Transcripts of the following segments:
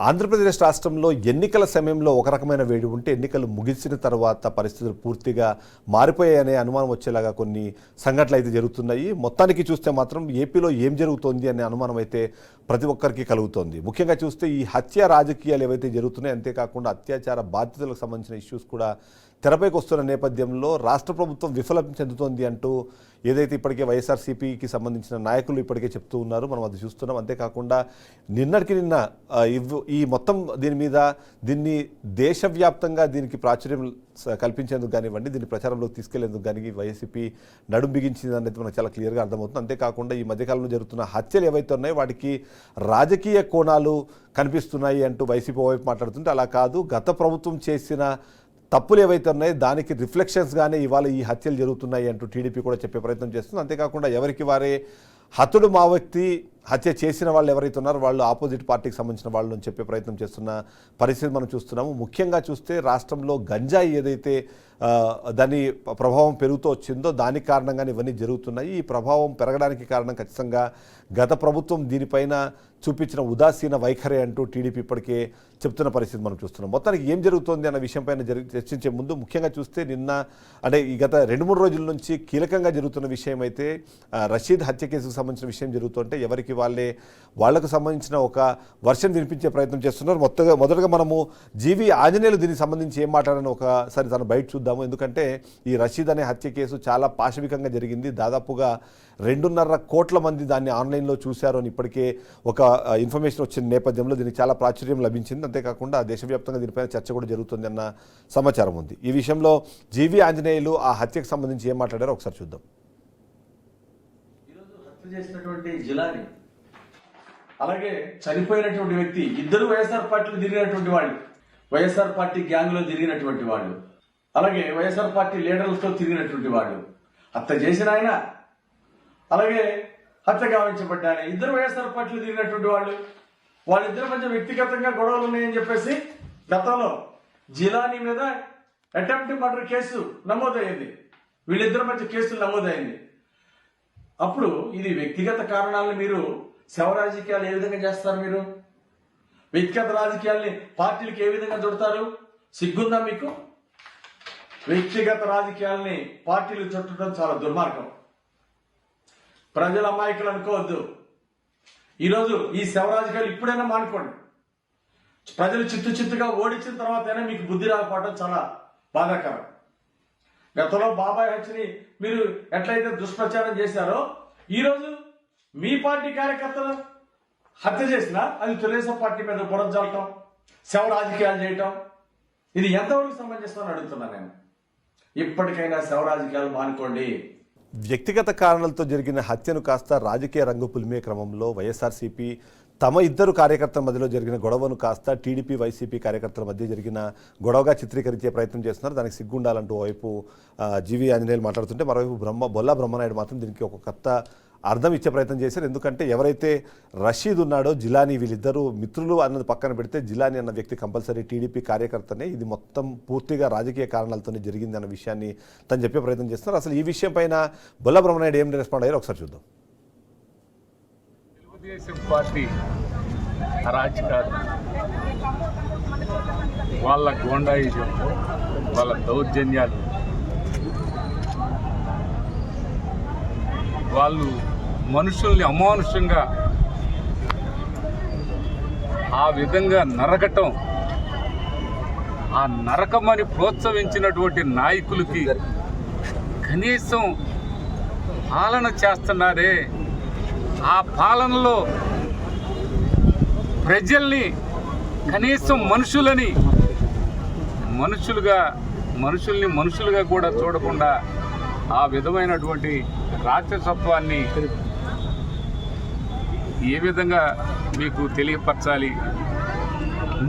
ఆంధ్రప్రదేశ్ రాష్ట్రంలో ఎన్నికల సమయంలో ఒక రకమైన వేడి ఉంటే ఎన్నికలు ముగిసిన తర్వాత పరిస్థితులు పూర్తిగా మారిపోయాయనే అనుమానం వచ్చేలాగా కొన్ని సంఘటనలు అయితే జరుగుతున్నాయి. మొత్తానికి చూస్తే మాత్రం ఏపీలో ఏం జరుగుతోంది అనే అనుమానం అయితే ప్రతి ఒక్కరికి కలుగుతోంది. ముఖ్యంగా చూస్తే ఈ హత్య రాజకీయాలు ఏవైతే జరుగుతున్నాయో, అంతేకాకుండా అత్యాచార బాధితులకు సంబంధించిన ఇష్యూస్ కూడా తెరపైకి వస్తున్న నేపథ్యంలో రాష్ట్ర ప్రభుత్వం విఫలం చెందుతోంది అంటూ ఏదైతే ఇప్పటికే వైఎస్ఆర్సీపీకి సంబంధించిన నాయకులు ఇప్పటికే చెప్తూ ఉన్నారు, మనం అది చూస్తున్నాం. అంతేకాకుండా నిన్నటికి నిన్న ఈ మొత్తం దీన్ని దేశవ్యాప్తంగా దీనికి ప్రాచుర్యం కల్పించేందుకు కానివ్వండి, దీన్ని ప్రచారంలోకి తీసుకెళ్లేందుకు కానీ వైసీపీ నడుం బిగించింది అనేది మనకు చాలా క్లియర్గా అర్థమవుతుంది. అంతేకాకుండా ఈ మధ్యకాలంలో జరుగుతున్న హత్యలు ఏవైతే ఉన్నాయో వాటికి రాజకీయ కోణాలు కనిపిస్తున్నాయి అంటూ వైసీపీ వైపు మాట్లాడుతుంటే, అలా కాదు, గత ప్రభుత్వం చేసిన తప్పులు ఏవైతే ఉన్నాయో దానికి రిఫ్లెక్షన్స్గానే ఇవాళ ఈ హత్యలు జరుగుతున్నాయి అంటూ టీడీపీ కూడా చెప్పే ప్రయత్నం చేస్తుంది. అంతేకాకుండా ఎవరికి వారే హతుడు మా వ్యక్తి హత్య చేసిన వాళ్ళు ఎవరైతే ఉన్నారో వాళ్ళు ఆపోజిట్ పార్టీకి సంబంధించిన వాళ్ళు అని చెప్పే ప్రయత్నం చేస్తున్న పరిస్థితి మనం చూస్తున్నాము. ముఖ్యంగా చూస్తే రాష్ట్రంలో గంజాయి ఏదైతే దాని ప్రభావం పెరుగుతూ వచ్చిందో దానికి కారణంగానే ఇవన్నీ జరుగుతున్నాయి. ఈ ప్రభావం పెరగడానికి కారణం ఖచ్చితంగా గత ప్రభుత్వం దీనిపైన చూపించిన ఉదాసీన వైఖరి అంటూ టీడీపీ ఇప్పటికే చెప్తున్న పరిస్థితి మనం చూస్తున్నాం. మొత్తానికి ఏం జరుగుతోంది అన్న విషయంపైన చర్చించే ముందు ముఖ్యంగా చూస్తే నిన్న అంటే ఈ గత 2-3 రోజుల నుంచి కీలకంగా జరుగుతున్న విషయం అయితే రషీద్ హత్య కేసుకు సంబంధించిన విషయం జరుగుతుంటే ఎవరికి వాళ్లకు సంబంధించిన ఒక వర్షన్ వినిపించే ప్రయత్నం చేస్తున్నారు. మొదటగా మనము జీవి ఆంజనేయులు దీనికి సంబంధించి ఏం మాట్లాడని ఒకసారి తను బయట చూద్దాము. ఎందుకంటే ఈ రషీద్ అనే హత్య కేసు చాలా పాశవికంగా జరిగింది. దాదాపుగా 2.5 కోట్ల మంది దాన్ని ఆన్లైన్లో చూశారు అని ఇప్పటికే ఒక ఇన్ఫర్మేషన్ వచ్చిన నేపథ్యంలో దీనికి చాలా ప్రాచుర్యం లభించింది. అంతేకాకుండా దేశవ్యాప్తంగా దీనిపైన చర్చ కూడా జరుగుతుంది అన్న సమాచారం ఉంది. ఈ విషయంలో జీవి ఆంజనేయులు ఆ హత్యకు సంబంధించి ఏం మాట్లాడారో ఒకసారి చూద్దాం. ఈరోజు హత్య చేసినటువంటి జిలాని, అలాగే చనిపోయినటువంటి వ్యక్తి ఇద్దరు వైఎస్ఆర్ పార్టీలో తిరిగినటువంటి వాళ్ళు, వైఎస్ఆర్ పార్టీ గ్యాంగ్లో తిరిగినటువంటి వాళ్ళు, అలాగే వైఎస్ఆర్ పార్టీ లీడర్లతో తిరిగినటువంటి వాళ్ళు, హత్య చేసిన ఆయన అలాగే హత్య గావించబడ్డ ఆయన ఇద్దరు వైఎస్ఆర్ పార్టీలో తిరిగినటువంటి వాళ్ళు, వాళ్ళిద్దరి మధ్య వ్యక్తిగతంగా గొడవలు ఉన్నాయని చెప్పేసి గతంలో జిలానీ మీద అటెంప్ట్ మర్డర్ కేసు నమోదైంది. వీళ్ళిద్దరి మధ్య కేసులు నమోదైంది. అప్పుడు ఇది వ్యక్తిగత కారణాలను మీరు శవ రాజకీయాలు ఏ విధంగా చేస్తారు? మీరు వ్యక్తిగత రాజకీయాల్ని పార్టీలకు ఏ విధంగా చుడతారు? సిగ్గుందా మీకు? వ్యక్తిగత రాజకీయాల్ని పార్టీలు చుట్టడం చాలా దుర్మార్గం. ప్రజల అమాయకులు అనుకోవద్దు. ఈరోజు ఈ శవ రాజకీయాలు ఇప్పుడైనా మానుకోండి. ప్రజలు చిత్తుగా ఓడించిన తర్వాతైనా మీకు బుద్ధి రాకపోవడం చాలా బాధాకరం. గతంలో బాబాయ్ హత్యని మీరు ఎట్లయితే దుష్ప్రచారం చేశారో, ఈరోజు మీ పార్టీ కార్యకర్తలు హత్య చేసినా అది తెలుగుదేశం పార్టీ మీద బురద జల్లటం, శవ రాజకీయాలు చేయటం, ఇది ఎంతవరకు సమంజసం అడుగుతున్నాను నేను. ఇప్పటికైనా శవ రాజకీయాలు మానుకోండి. వ్యక్తిగత కారణాలతో జరిగిన హత్యను కాస్త రాజకీయ రంగు పులిమే క్రమంలో వైఎస్ఆర్సీపీ తమ ఇద్దరు కార్యకర్తల మధ్యలో జరిగిన గొడవను కాస్త టీడీపీ వైసీపీ కార్యకర్తల మధ్య జరిగిన గొడవగా చిత్రీకరించే ప్రయత్నం చేస్తున్నారు. దానికి సిగ్గుండాలంటూ వైపు జీవి ఆంజనేయులు మాట్లాడుతుంటే, మరోవైపు బొల్లా బ్రహ్మనాయుడు మాత్రం దీనికి ఒక కొత్త అర్థం ఇచ్చే ప్రయత్నం చేశారు. ఎందుకంటే ఎవరైతే రషీద్ ఉన్నాడో, జిలానీ, వీళ్ళిద్దరూ మిత్రులు అన్నది పక్కన పెడితే జిలానీ అన్న వ్యక్తి కంపల్సరీ టీడీపీ కార్యకర్తనే. ఇది మొత్తం పూర్తిగా రాజకీయ కారణాలతోనే జరిగింది అన్న విషయాన్ని తను చెప్పే ప్రయత్నం చేస్తున్నారు. అసలు ఈ విషయం పైన బొల్లా బ్రహ్మనాయుడు ఏం రెస్పాండ్ అయ్యారో ఒకసారి చూద్దాం. తెలుగుదేశం పార్టీ అరాచకాలు, వాళ్ళ గోండాయిజం, వాళ్ళ దౌర్జన్యాలు, వాళ్ళు మనుషుల్ని అమానుషంగా ఆ విధంగా నరకటం, ఆ నరకమని ప్రోత్సహించినటువంటి నాయకులకి కనీసం పాలన చేస్తున్నారే, ఆ పాలనలో ప్రజల్ని కనీసం మనుషుల్ని మనుషులుగా కూడా చూడకుండా ఆ విధమైనటువంటి రాక్షసత్వాన్ని ఏ విధంగా మీకు తెలియపరచాలి?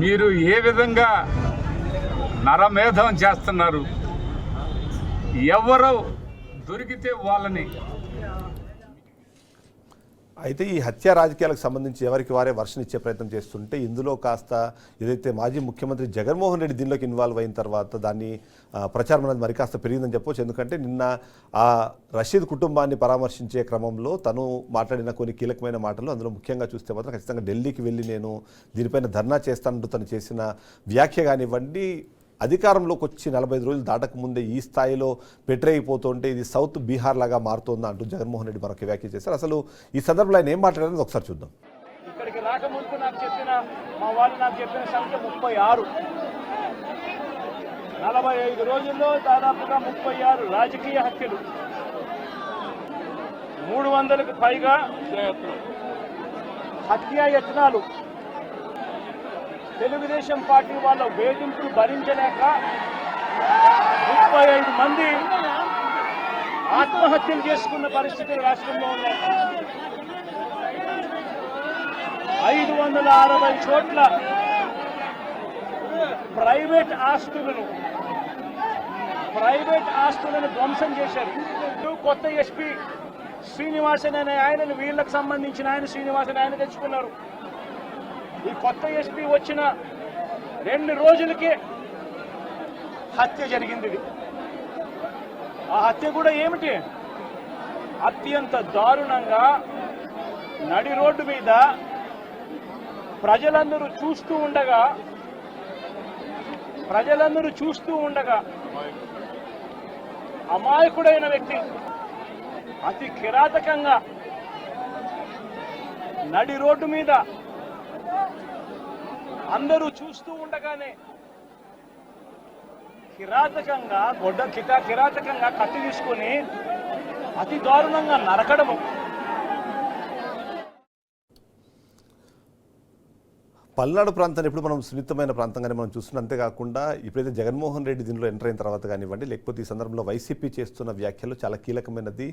మీరు ఏ విధంగా నరమేధం చేస్తున్నారు? ఎవరో దొరికితే వాళ్ళని అయితే ఈ హత్య రాజకీయాలకు సంబంధించి ఎవరికి వారే వర్షన్ ఇచ్చే ప్రయత్నం చేస్తుంటే ఇందులో కాస్త ఏదైతే మాజీ ముఖ్యమంత్రి జగన్మోహన్ రెడ్డి దీనిలోకి ఇన్వాల్వ్ అయిన తర్వాత దాన్ని ప్రచారం అనేది మరి కాస్త పెరిగిందని చెప్పొచ్చు. ఎందుకంటే నిన్న ఆ రషీద్ కుటుంబాన్ని పరామర్శించే క్రమంలో తను మాట్లాడిన కొన్ని కీలకమైన మాటలు, అందులో ముఖ్యంగా చూస్తే మాత్రం ఖచ్చితంగా ఢిల్లీకి వెళ్ళి నేను దీనిపైన ధర్నా చేస్తానంటూ తను చేసిన వ్యాఖ్య కానివ్వండి, అధికారంలోకి వచ్చి 45 రోజులు దాటకముందే ఈ స్థాయిలో పెట్టరైపోతుంటే ఇది సౌత్ బీహార్ లాగా మారుతోందా అంటూ జగన్మోహన్ రెడ్డి మరొక వ్యాఖ్య చేశారు. అసలు ఈ సందర్భంలో ఆయన ఏం మాట్లాడారని ఒకసారి చూద్దాం. ఇక్కడికి రాకముందు మా వాళ్ళు నాకు చెప్పిన సంఖ్య 36. 45 రోజుల్లో దాదాపుగా 36 రాజకీయ హత్యలు, 300కు పైగా హత్యాయత్నాలు, తెలుగుదేశం పార్టీ వాళ్ళ వేధింపులు భరించలేక 35 మంది ఆత్మహత్యలు చేసుకున్న పరిస్థితులు రాష్ట్రంలో ఉన్నాయి. 560 చోట్ల ప్రైవేట్ ఆస్తులను ధ్వంసం చేశారు. కొత్త ఎస్పీ శ్రీనివాసన్ అనే ఆయనను, వీళ్ళకు సంబంధించిన ఆయన శ్రీనివాసన్ ఆయన తెచ్చుకున్నారు. ఈ కొత్త ఎస్పీ వచ్చిన 2 రోజులకే హత్య జరిగింది. ఆ హత్య కూడా ఏమిటి, అత్యంత దారుణంగా నడి రోడ్డు మీద ప్రజలందరూ చూస్తూ ఉండగా అమాయకుడైన వ్యక్తి అతి కిరాతకంగా నడి రోడ్డు మీద అందరూ చూస్తూ ఉండగానే కిరాతకంగా కత్తి తీసుకొని అతి దారుణంగా నరకడము. పల్నాడు ప్రాంతాన్ని ఎప్పుడు మనం సున్నితమైన ప్రాంతంగానే మనం చూస్తున్నాం. అంతేకాకుండా ఇప్పుడైతే జగన్మోహన్ రెడ్డి దీనిలో ఎంటర్ అయిన తర్వాత కానివ్వండి, లేకపోతే ఈ సందర్భంలో వైసీపీ చేస్తున్న వ్యాఖ్యలు చాలా కీలకమైనది.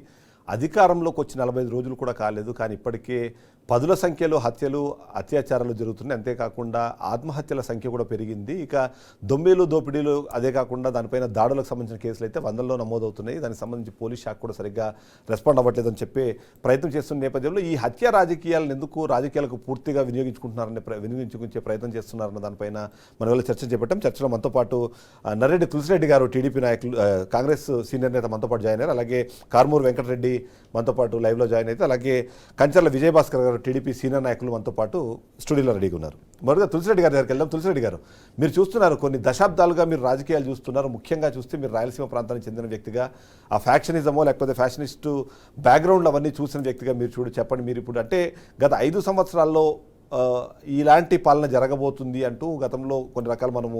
అధికారంలోకి వచ్చి 45 రోజులు కూడా కాలేదు, కానీ ఇప్పటికే పదుల సంఖ్యలో హత్యలు, అత్యాచారాలు జరుగుతున్నాయి. అంతేకాకుండా ఆత్మహత్యల సంఖ్య కూడా పెరిగింది. ఇక దొంబేలు, దోపిడీలు, అదే కాకుండా దానిపైన దాడులకు సంబంధించిన కేసులు అయితే 100లో నమోదవుతున్నాయి. దానికి సంబంధించి పోలీస్ శాఖ కూడా సరిగ్గా రెస్పాండ్ అవ్వట్లేదని చెప్పే ప్రయత్నం చేస్తున్న నేపథ్యంలో ఈ హత్య రాజకీయాలను ఎందుకు రాజకీయాలకు పూర్తిగా వినియోగించుకుంటే ప్రయత్నం చేస్తున్నారన్న దానిపైన మన వల్ల చర్చ చేపట్టాం. చర్చలో మనతో పాటు నర్రెడ్డి తులసిరెడ్డి గారు, టీడీపీ నాయకులు, కాంగ్రెస్ సీనియర్ నేత మనతో పాటు జాయిన్ అయ్యారు. అలాగే కార్మూరు వెంకటరెడ్డి మనతో పాటు లైవ్లో జాయిన్ అయితే, అలాగే కంచర్ల విజయభాస్కర్ గారు, టీడీపీ సీనియర్ నాయకులు మనతో పాటు స్టూడియోలో రెడీగా ఉన్నారు. మొదటిగా తులసిరెడ్డి గారి దగ్గరికి వెళ్దాం. తులసిరెడ్డి గారు, మీరు చూస్తున్నారు, కొన్ని దశాబ్దాలుగా మీరు రాజకీయాలు చూస్తున్నారు. ముఖ్యంగా చూస్తే మీరు రాయలసీమ ప్రాంతానికి చెందిన వ్యక్తిగా ఆ ఫ్యాక్షనిజమో లేకపోతే ఫ్యాషనిస్టు బ్యాక్గ్రౌండ్లు అవన్నీ చూసిన వ్యక్తిగా మీరు చెప్పండి. మీరు ఇప్పుడు అంటే గత 5 సంవత్సరాల్లో ఇలాంటి పాలన జరగబోతుంది అంటూ గతంలో కొన్ని రకాల మనము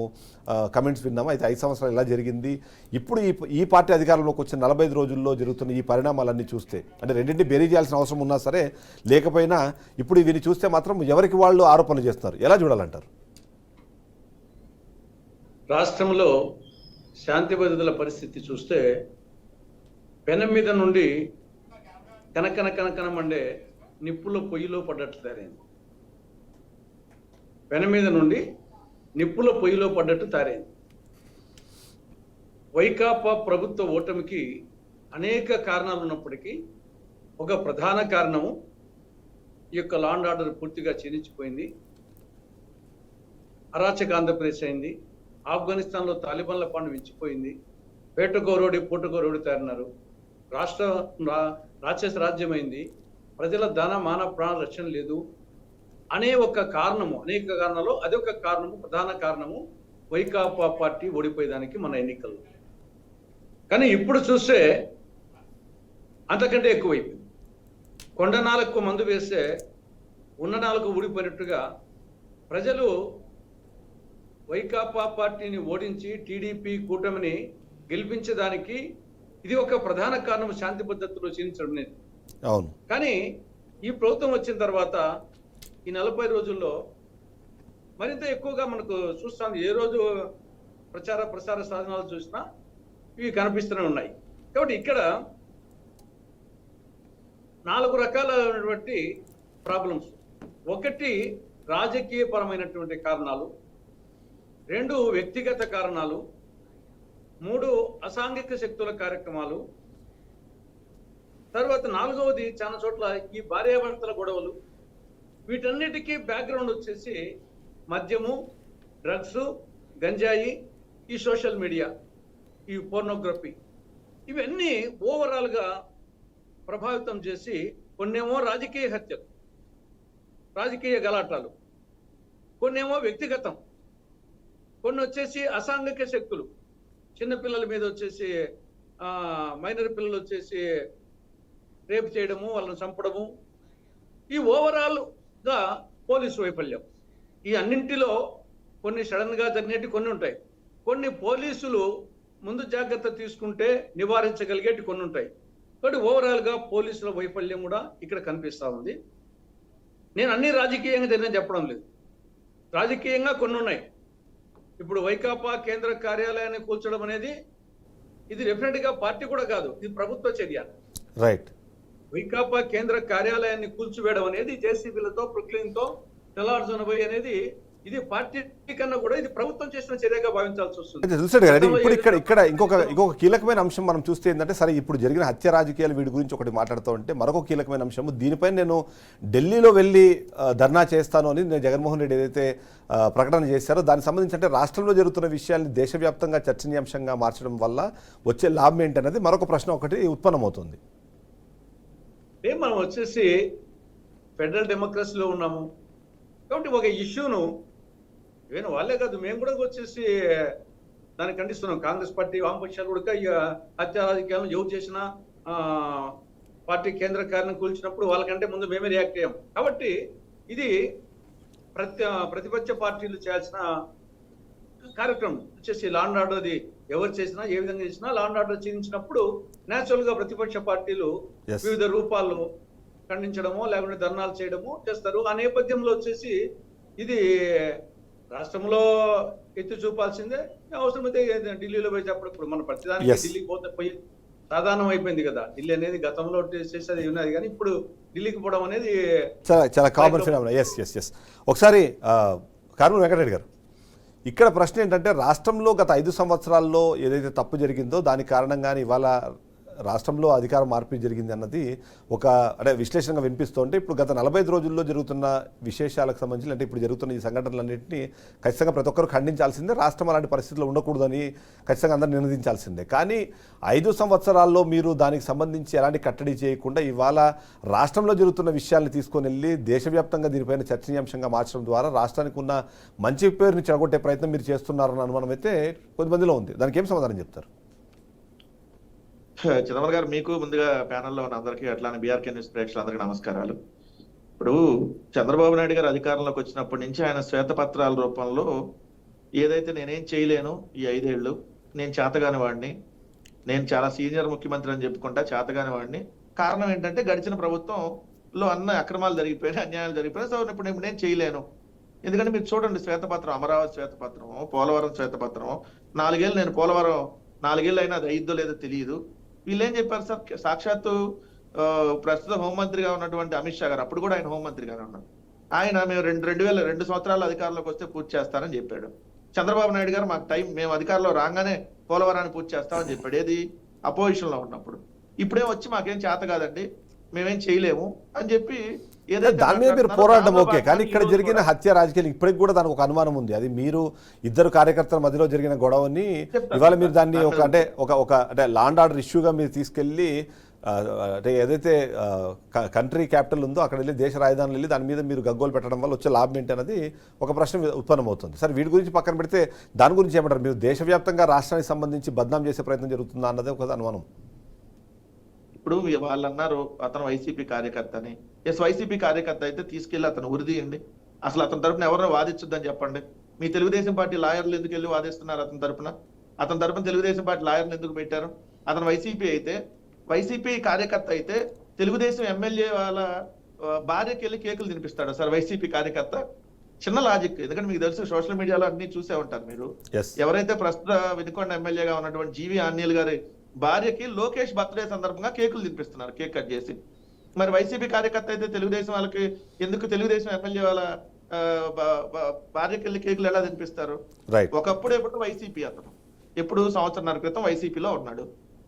కమెంట్స్ విన్నాము. అయితే 5 సంవత్సరాలు ఎలా జరిగింది, ఇప్పుడు ఈ పార్టీ అధికారంలోకి వచ్చిన 45 రోజుల్లో జరుగుతున్న ఈ పరిణామాలన్నీ చూస్తే, అంటే రెండింటిని బేరీ చేయాల్సిన అవసరం ఉన్నా సరే లేకపోయినా ఇప్పుడు వీని చూస్తే మాత్రం ఎవరికి వాళ్ళు ఆరోపణలు చేస్తున్నారు, ఎలా చూడాలంటారు? రాష్ట్రంలో శాంతి భద్రతల పరిస్థితి చూస్తే పెనం మీద నుండి కనకనమండే నిప్పుల పొయ్యిలో పడ్డట్లు తయారైంది. పెనం మీద నుండి నిప్పుల పొయ్యిలో పడ్డట్టు తయారైంది. వైకాపా ప్రభుత్వ ఓటమికి అనేక కారణాలు ఉన్నప్పటికీ ఒక ప్రధాన కారణము ఈ యొక్క లా అండ్ ఆర్డర్ పూర్తిగా క్షీణించిపోయింది. అరాచక ఆంధ్రప్రదేశ్ అయింది. ఆఫ్ఘనిస్తాన్లో తాలిబాన్ల పాండు విచ్చిపోయింది. పూటకోరోడి తయారన్నారు. రాక్షస రాజ్యమైంది. ప్రజల ధన మాన ప్రాణ రక్షణ లేదు అనే ఒక కారణము, అనేక కారణాలు, అదొక కారణము, ప్రధాన కారణము వైకాపా పార్టీ ఓడిపోయేదానికి మన ఎన్నికల్లో. కానీ ఇప్పుడు చూస్తే అంతకంటే ఎక్కువైపోయింది. కొండ నాలుగు మందు వేస్తే ఉన్న నాలుగు ఊడిపోయినట్టుగా ప్రజలు వైకాపా పార్టీని ఓడించి టీడీపీ కూటమిని గెలిపించడానికి ఇది ఒక ప్రధాన కారణం, శాంతి భద్రతలో క్షీణించడం అనేది. అవును. కానీ ఈ ప్రభుత్వం వచ్చిన తర్వాత ఈ 40 రోజుల్లో మరింత ఎక్కువగా మనకు చూస్తాం. ఏ రోజు ప్రసార సాధనాలు చూసినా ఇవి కనిపిస్తూనే ఉన్నాయి. కాబట్టి ఇక్కడ 4 రకాలైనటువంటి ప్రాబ్లమ్స్. 1 రాజకీయపరమైనటువంటి కారణాలు, 2 వ్యక్తిగత కారణాలు, 3 అసాంఘిక శక్తుల కార్యక్రమాలు, తర్వాత నాలుగవది చాలా చోట్ల ఈ భార్యాభర్తల గొడవలు, వీటన్నిటికీ బ్యాక్గ్రౌండ్ వచ్చేసి మద్యము, డ్రగ్స్, గంజాయి, ఈ సోషల్ మీడియా, ఈ పోర్నోగ్రఫీ, ఇవన్నీ ఓవరాల్గా ప్రభావితం చేసి కొన్నేమో రాజకీయ హత్యలు, రాజకీయ గలాటాలు, కొన్నేమో వ్యక్తిగతం, కొన్ని వచ్చేసి అసాంఘిక శక్తులు, చిన్నపిల్లల మీద వచ్చేసి మైనర్ పిల్లలు వచ్చేసి రేపు చేయడము, వాళ్ళని చంపడము, ఈ ఓవరాల్గా పోలీసు వైఫల్యం. ఈ అన్నింటిలో కొన్ని సడన్గా జరిగేటి కొన్ని ఉంటాయి, కొన్ని పోలీసులు ముందు జాగ్రత్త తీసుకుంటే నివారించగలిగేటి కొన్ని ఉంటాయి. కాబట్టి ఓవరాల్గా పోలీసుల వైఫల్యం కూడా ఇక్కడ కనిపిస్తూ ఉంది. నేను అన్ని రాజకీయంగా జరిగిన చెప్పడం లేదు, రాజకీయంగా కొన్ని ఉన్నాయి. ఇప్పుడు వైకాపా కేంద్ర కార్యాలయాన్ని కూల్చడం అనేది ఇది డెఫినెట్గా పార్టీ కూడా కాదు, ఇది ప్రభుత్వ చర్య. రైట్. వైకాపా కేంద్ర కార్యాలయాన్ని కూల్చివేయడం అనేది జేసీబీలతో, ప్రొక్లైన్తో తెల్లారుజామున అనేది ఇది పార్టీ కన్నా కూడా ఇది ప్రభుత్వం చేసిన చర్యగా భావించాల్సి వస్తుంది. తెలుసు కదా. ఇప్పుడు ఇక్కడ ఇంకొక కీలకమైన అంశం మనం చూస్తే ఏంటంటే, సరే ఇప్పుడు జరిగిన హత్య రాజకీయాలు వీడి గురించి ఒకటి మాట్లాడుతూ ఉంటే మరొక కీలకమైన అంశం, దీనిపై నేను ఢిల్లీలో వెళ్ళి ధర్నా చేస్తాను అని నేను జగన్మోహన్ రెడ్డి ఏదైతే ప్రకటన చేశారో దానికి సంబంధించి అంటే రాష్ట్రంలో జరుగుతున్న విషయాల్ని దేశవ్యాప్తంగా చర్చనీయాంశంగా మార్చడం వల్ల వచ్చే లాభం ఏంటనేది మరొక ప్రశ్న ఒకటి ఉత్పన్నమవుతుంది. మనం వచ్చేసి ఫెడరల్ డెమోక్రసీలో ఉన్నాము కాబట్టి ఒక ఇష్యూను ఈవెన్ వాళ్ళే కాదు మేము కూడా వచ్చేసి దాన్ని ఖండిస్తున్నాం. కాంగ్రెస్ పార్టీ, వామపక్షాలు కూడా ఈ హత్య రాజకీయాలను ఎవరు చేసినా పార్టీ కేంద్ర కార్యాలయం కూల్చినప్పుడు వాళ్ళకంటే ముందు మేమే రియాక్ట్ అయ్యాం. కాబట్టి ఇది ప్రతిపక్ష పార్టీలు చేయాల్సిన కార్యక్రమం వచ్చేసి లా అండ్ ఆర్డర్, అది ఎవరు చేసినా ఏ విధంగా చేసినా లా అండ్ ఆర్డర్ చేయించినప్పుడు న్యాచురల్ గా ప్రతిపక్ష పార్టీలు వివిధ రూపాల్లో ఖండించడమో లేకుంటే ధర్నాలు చేయడమో చేస్తారు. ఆ నేపథ్యంలో వచ్చేసి ఇది రాష్ట్రంలో ఎత్తి చూపాల్సిందే, అవసరమైతే ఢిల్లీలో పోయి చెప్పడం. ఇప్పుడు మన ప్రతిదానికి ఢిల్లీకి పోయి సాధారణం అయిపోయింది కదా. ఢిల్లీ అనేది గతంలో చేసేది ఉన్నది, కానీ ఇప్పుడు ఢిల్లీకి పోవడం అనేది చాలా కామన్ ఫినామినా. ఎస్ ఒకసారి కారుమూరి వెంకటరెడ్డి గారు, ఇక్కడ ప్రశ్న ఏంటంటే, రాష్ట్రంలో గత 5 సంవత్సరాల్లో ఏదైతే తప్పు జరిగిందో దాని కారణంగానే ఇవాళ రాష్ట్రంలో అధికార మార్పిడి జరిగింది అన్నది ఒక అంటే విశ్లేషణగా వినిపిస్తుంటే, ఇప్పుడు గత 45 రోజుల్లో జరుగుతున్న విశేషాలకు సంబంధించి అంటే ఇప్పుడు జరుగుతున్న ఈ సంఘటనలన్నింటినీ ఖచ్చితంగా ప్రతి ఒక్కరు ఖండించాల్సిందే. రాష్ట్రం అలాంటి పరిస్థితుల్లో ఉండకూడదని ఖచ్చితంగా అందరూ నినదించాల్సిందే. కానీ 5 సంవత్సరాల్లో మీరు దానికి సంబంధించి ఎలాంటి కట్టడి చేయకుండా ఇవాళ రాష్ట్రంలో జరుగుతున్న విషయాల్ని తీసుకొని వెళ్ళి దేశవ్యాప్తంగా దీనిపైన చర్చనీయాంశంగా మార్చడం ద్వారా రాష్ట్రానికి ఉన్న మంచి పేరుని చెడగొట్టే ప్రయత్నం మీరు చేస్తున్నారన్న అనుమానం అయితే కొద్దిమందిలో ఉంది. దానికి ఏం సమాధానం చెప్తారు? చిదంబరం గారు, మీకు ముందుగా ప్యానెల్లో ఉన్న అందరికీ అట్లానే బీఆర్కే న్యూస్ ప్రేక్షకులందరికీ నమస్కారాలు. ఇప్పుడు చంద్రబాబు నాయుడు గారు అధికారంలోకి వచ్చినప్పటి నుంచి ఆయన శ్వేతపత్రాల రూపంలో ఏదైతే నేనేం చేయలేను ఈ 5 ఏళ్ళు, నేను చేతగాని వాడిని, నేను చాలా సీనియర్ ముఖ్యమంత్రి అని చెప్పుకుంటా చేతగాని వాడిని, కారణం ఏంటంటే గడిచిన ప్రభుత్వంలో అన్న అక్రమాలు జరిగిపోయినాయి, అన్యాయాలు జరిగిపోయినాయి, సో ఇప్పుడు నేను చేయలేను. ఎందుకంటే మీరు చూడండి, శ్వేతపత్రం, అమరావతి శ్వేతపత్రం, పోలవరం శ్వేతపత్రం, 4 ఏళ్ళు నేను పోలవరం 4 ఏళ్ళు అయినా అది అయిద్దో లేదో తెలియదు. వీళ్ళు ఏం చెప్పారు సార్, సాక్షాత్తు ప్రస్తుత హోంమంత్రిగా ఉన్నటువంటి అమిత్ షా గారు, అప్పుడు కూడా ఆయన హోంమంత్రిగానే ఉన్నారు, ఆయన మేము 2 సంవత్సరాలు అధికారంలోకి వస్తే పూర్తి చేస్తానని చెప్పాడు. చంద్రబాబు నాయుడు గారు మాకు టైం, మేము అధికారంలో రాగానే పోలవరాన్ని పూర్తి చేస్తామని చెప్పాడు, ఏది అపోజిషన్ లో ఉన్నప్పుడు. ఇప్పుడే వచ్చి మాకేం చేత కాదండి, మేమేం చేయలేము అని చెప్పి దాని మీద మీరు పోరాటం ఓకే, కానీ ఇక్కడ జరిగిన హత్య రాజకీయాలు ఇప్పటికి కూడా దానికి ఒక అనుమానం ఉంది. అది మీరు ఇద్దరు కార్యకర్తల మధ్యలో జరిగిన గొడవని ఇవాళ మీరు దాన్ని ఒక అంటే లా అండ్ ఆర్డర్ ఇష్యూగా మీరు తీసుకెళ్లి అంటే ఏదైతే కంట్రీ క్యాపిటల్ ఉందో అక్కడ వెళ్ళి దేశ రాజధాని వెళ్ళి దాని మీద మీరు గగ్గోలు పెట్టడం వల్ల వచ్చే లాభం ఏంటి అన్నది ఒక ప్రశ్న ఉత్పన్నమవుతుంది. సరే, వీటి గురించి పక్కన పెడితే దాని గురించి ఏమంటారు? మీరు దేశవ్యాప్తంగా రాష్ట్రానికి సంబంధించి బద్నాం చేసే ప్రయత్నం జరుగుతుందా అన్నది ఒక అనుమానం. ఇప్పుడు వాళ్ళు అన్నారు అతను వైసీపీ కార్యకర్త అని. ఎస్, వైసీపీ కార్యకర్త అయితే తీసుకెళ్లి అతను ఉరిదీయండి. అసలు అతని తరపున ఎవరైనా వాదించొద్దని చెప్పండి. మీ తెలుగుదేశం పార్టీ లాయర్లు ఎందుకు వెళ్ళి వాదిస్తున్నారు అతని తరపున తెలుగుదేశం పార్టీ లాయర్లు ఎందుకు పెట్టారు? అతను వైసీపీ అయితే, వైసీపీ కార్యకర్త అయితే తెలుగుదేశం ఎమ్మెల్యే వాళ్ళ భార్యకి వెళ్ళి కేకులు తినిపిస్తాడు సార్ వైసీపీ కార్యకర్త? చిన్న లాజిక్, ఎందుకంటే మీకు తెలుసు సోషల్ మీడియాలో అన్ని చూసే ఉంటారు మీరు. ఎవరైతే ప్రస్తుత వినుకొండ ఎమ్మెల్యేగా ఉన్నటువంటి జీవి ఆంజనేయులు గారి భార్యకి లోకేష్ బర్త్డే సందర్భంగా కేకులు తినిపిస్తున్నారు, కేక్ కట్ చేసి. మరి వైసీపీ కార్యకర్త అయితే తెలుగుదేశం వాళ్ళకి ఎందుకు తెలుగుదేశం ఎమ్మెల్యే వాళ్ళ భార్యకి వెళ్ళి కేకులు ఎలా తినిపిస్తారు? ఒకప్పుడు ఎప్పుడు వైసీపీ, అతను ఎప్పుడు 1.5 సంవత్సరాల క్రితం వైసీపీలో ఉన్నాడు.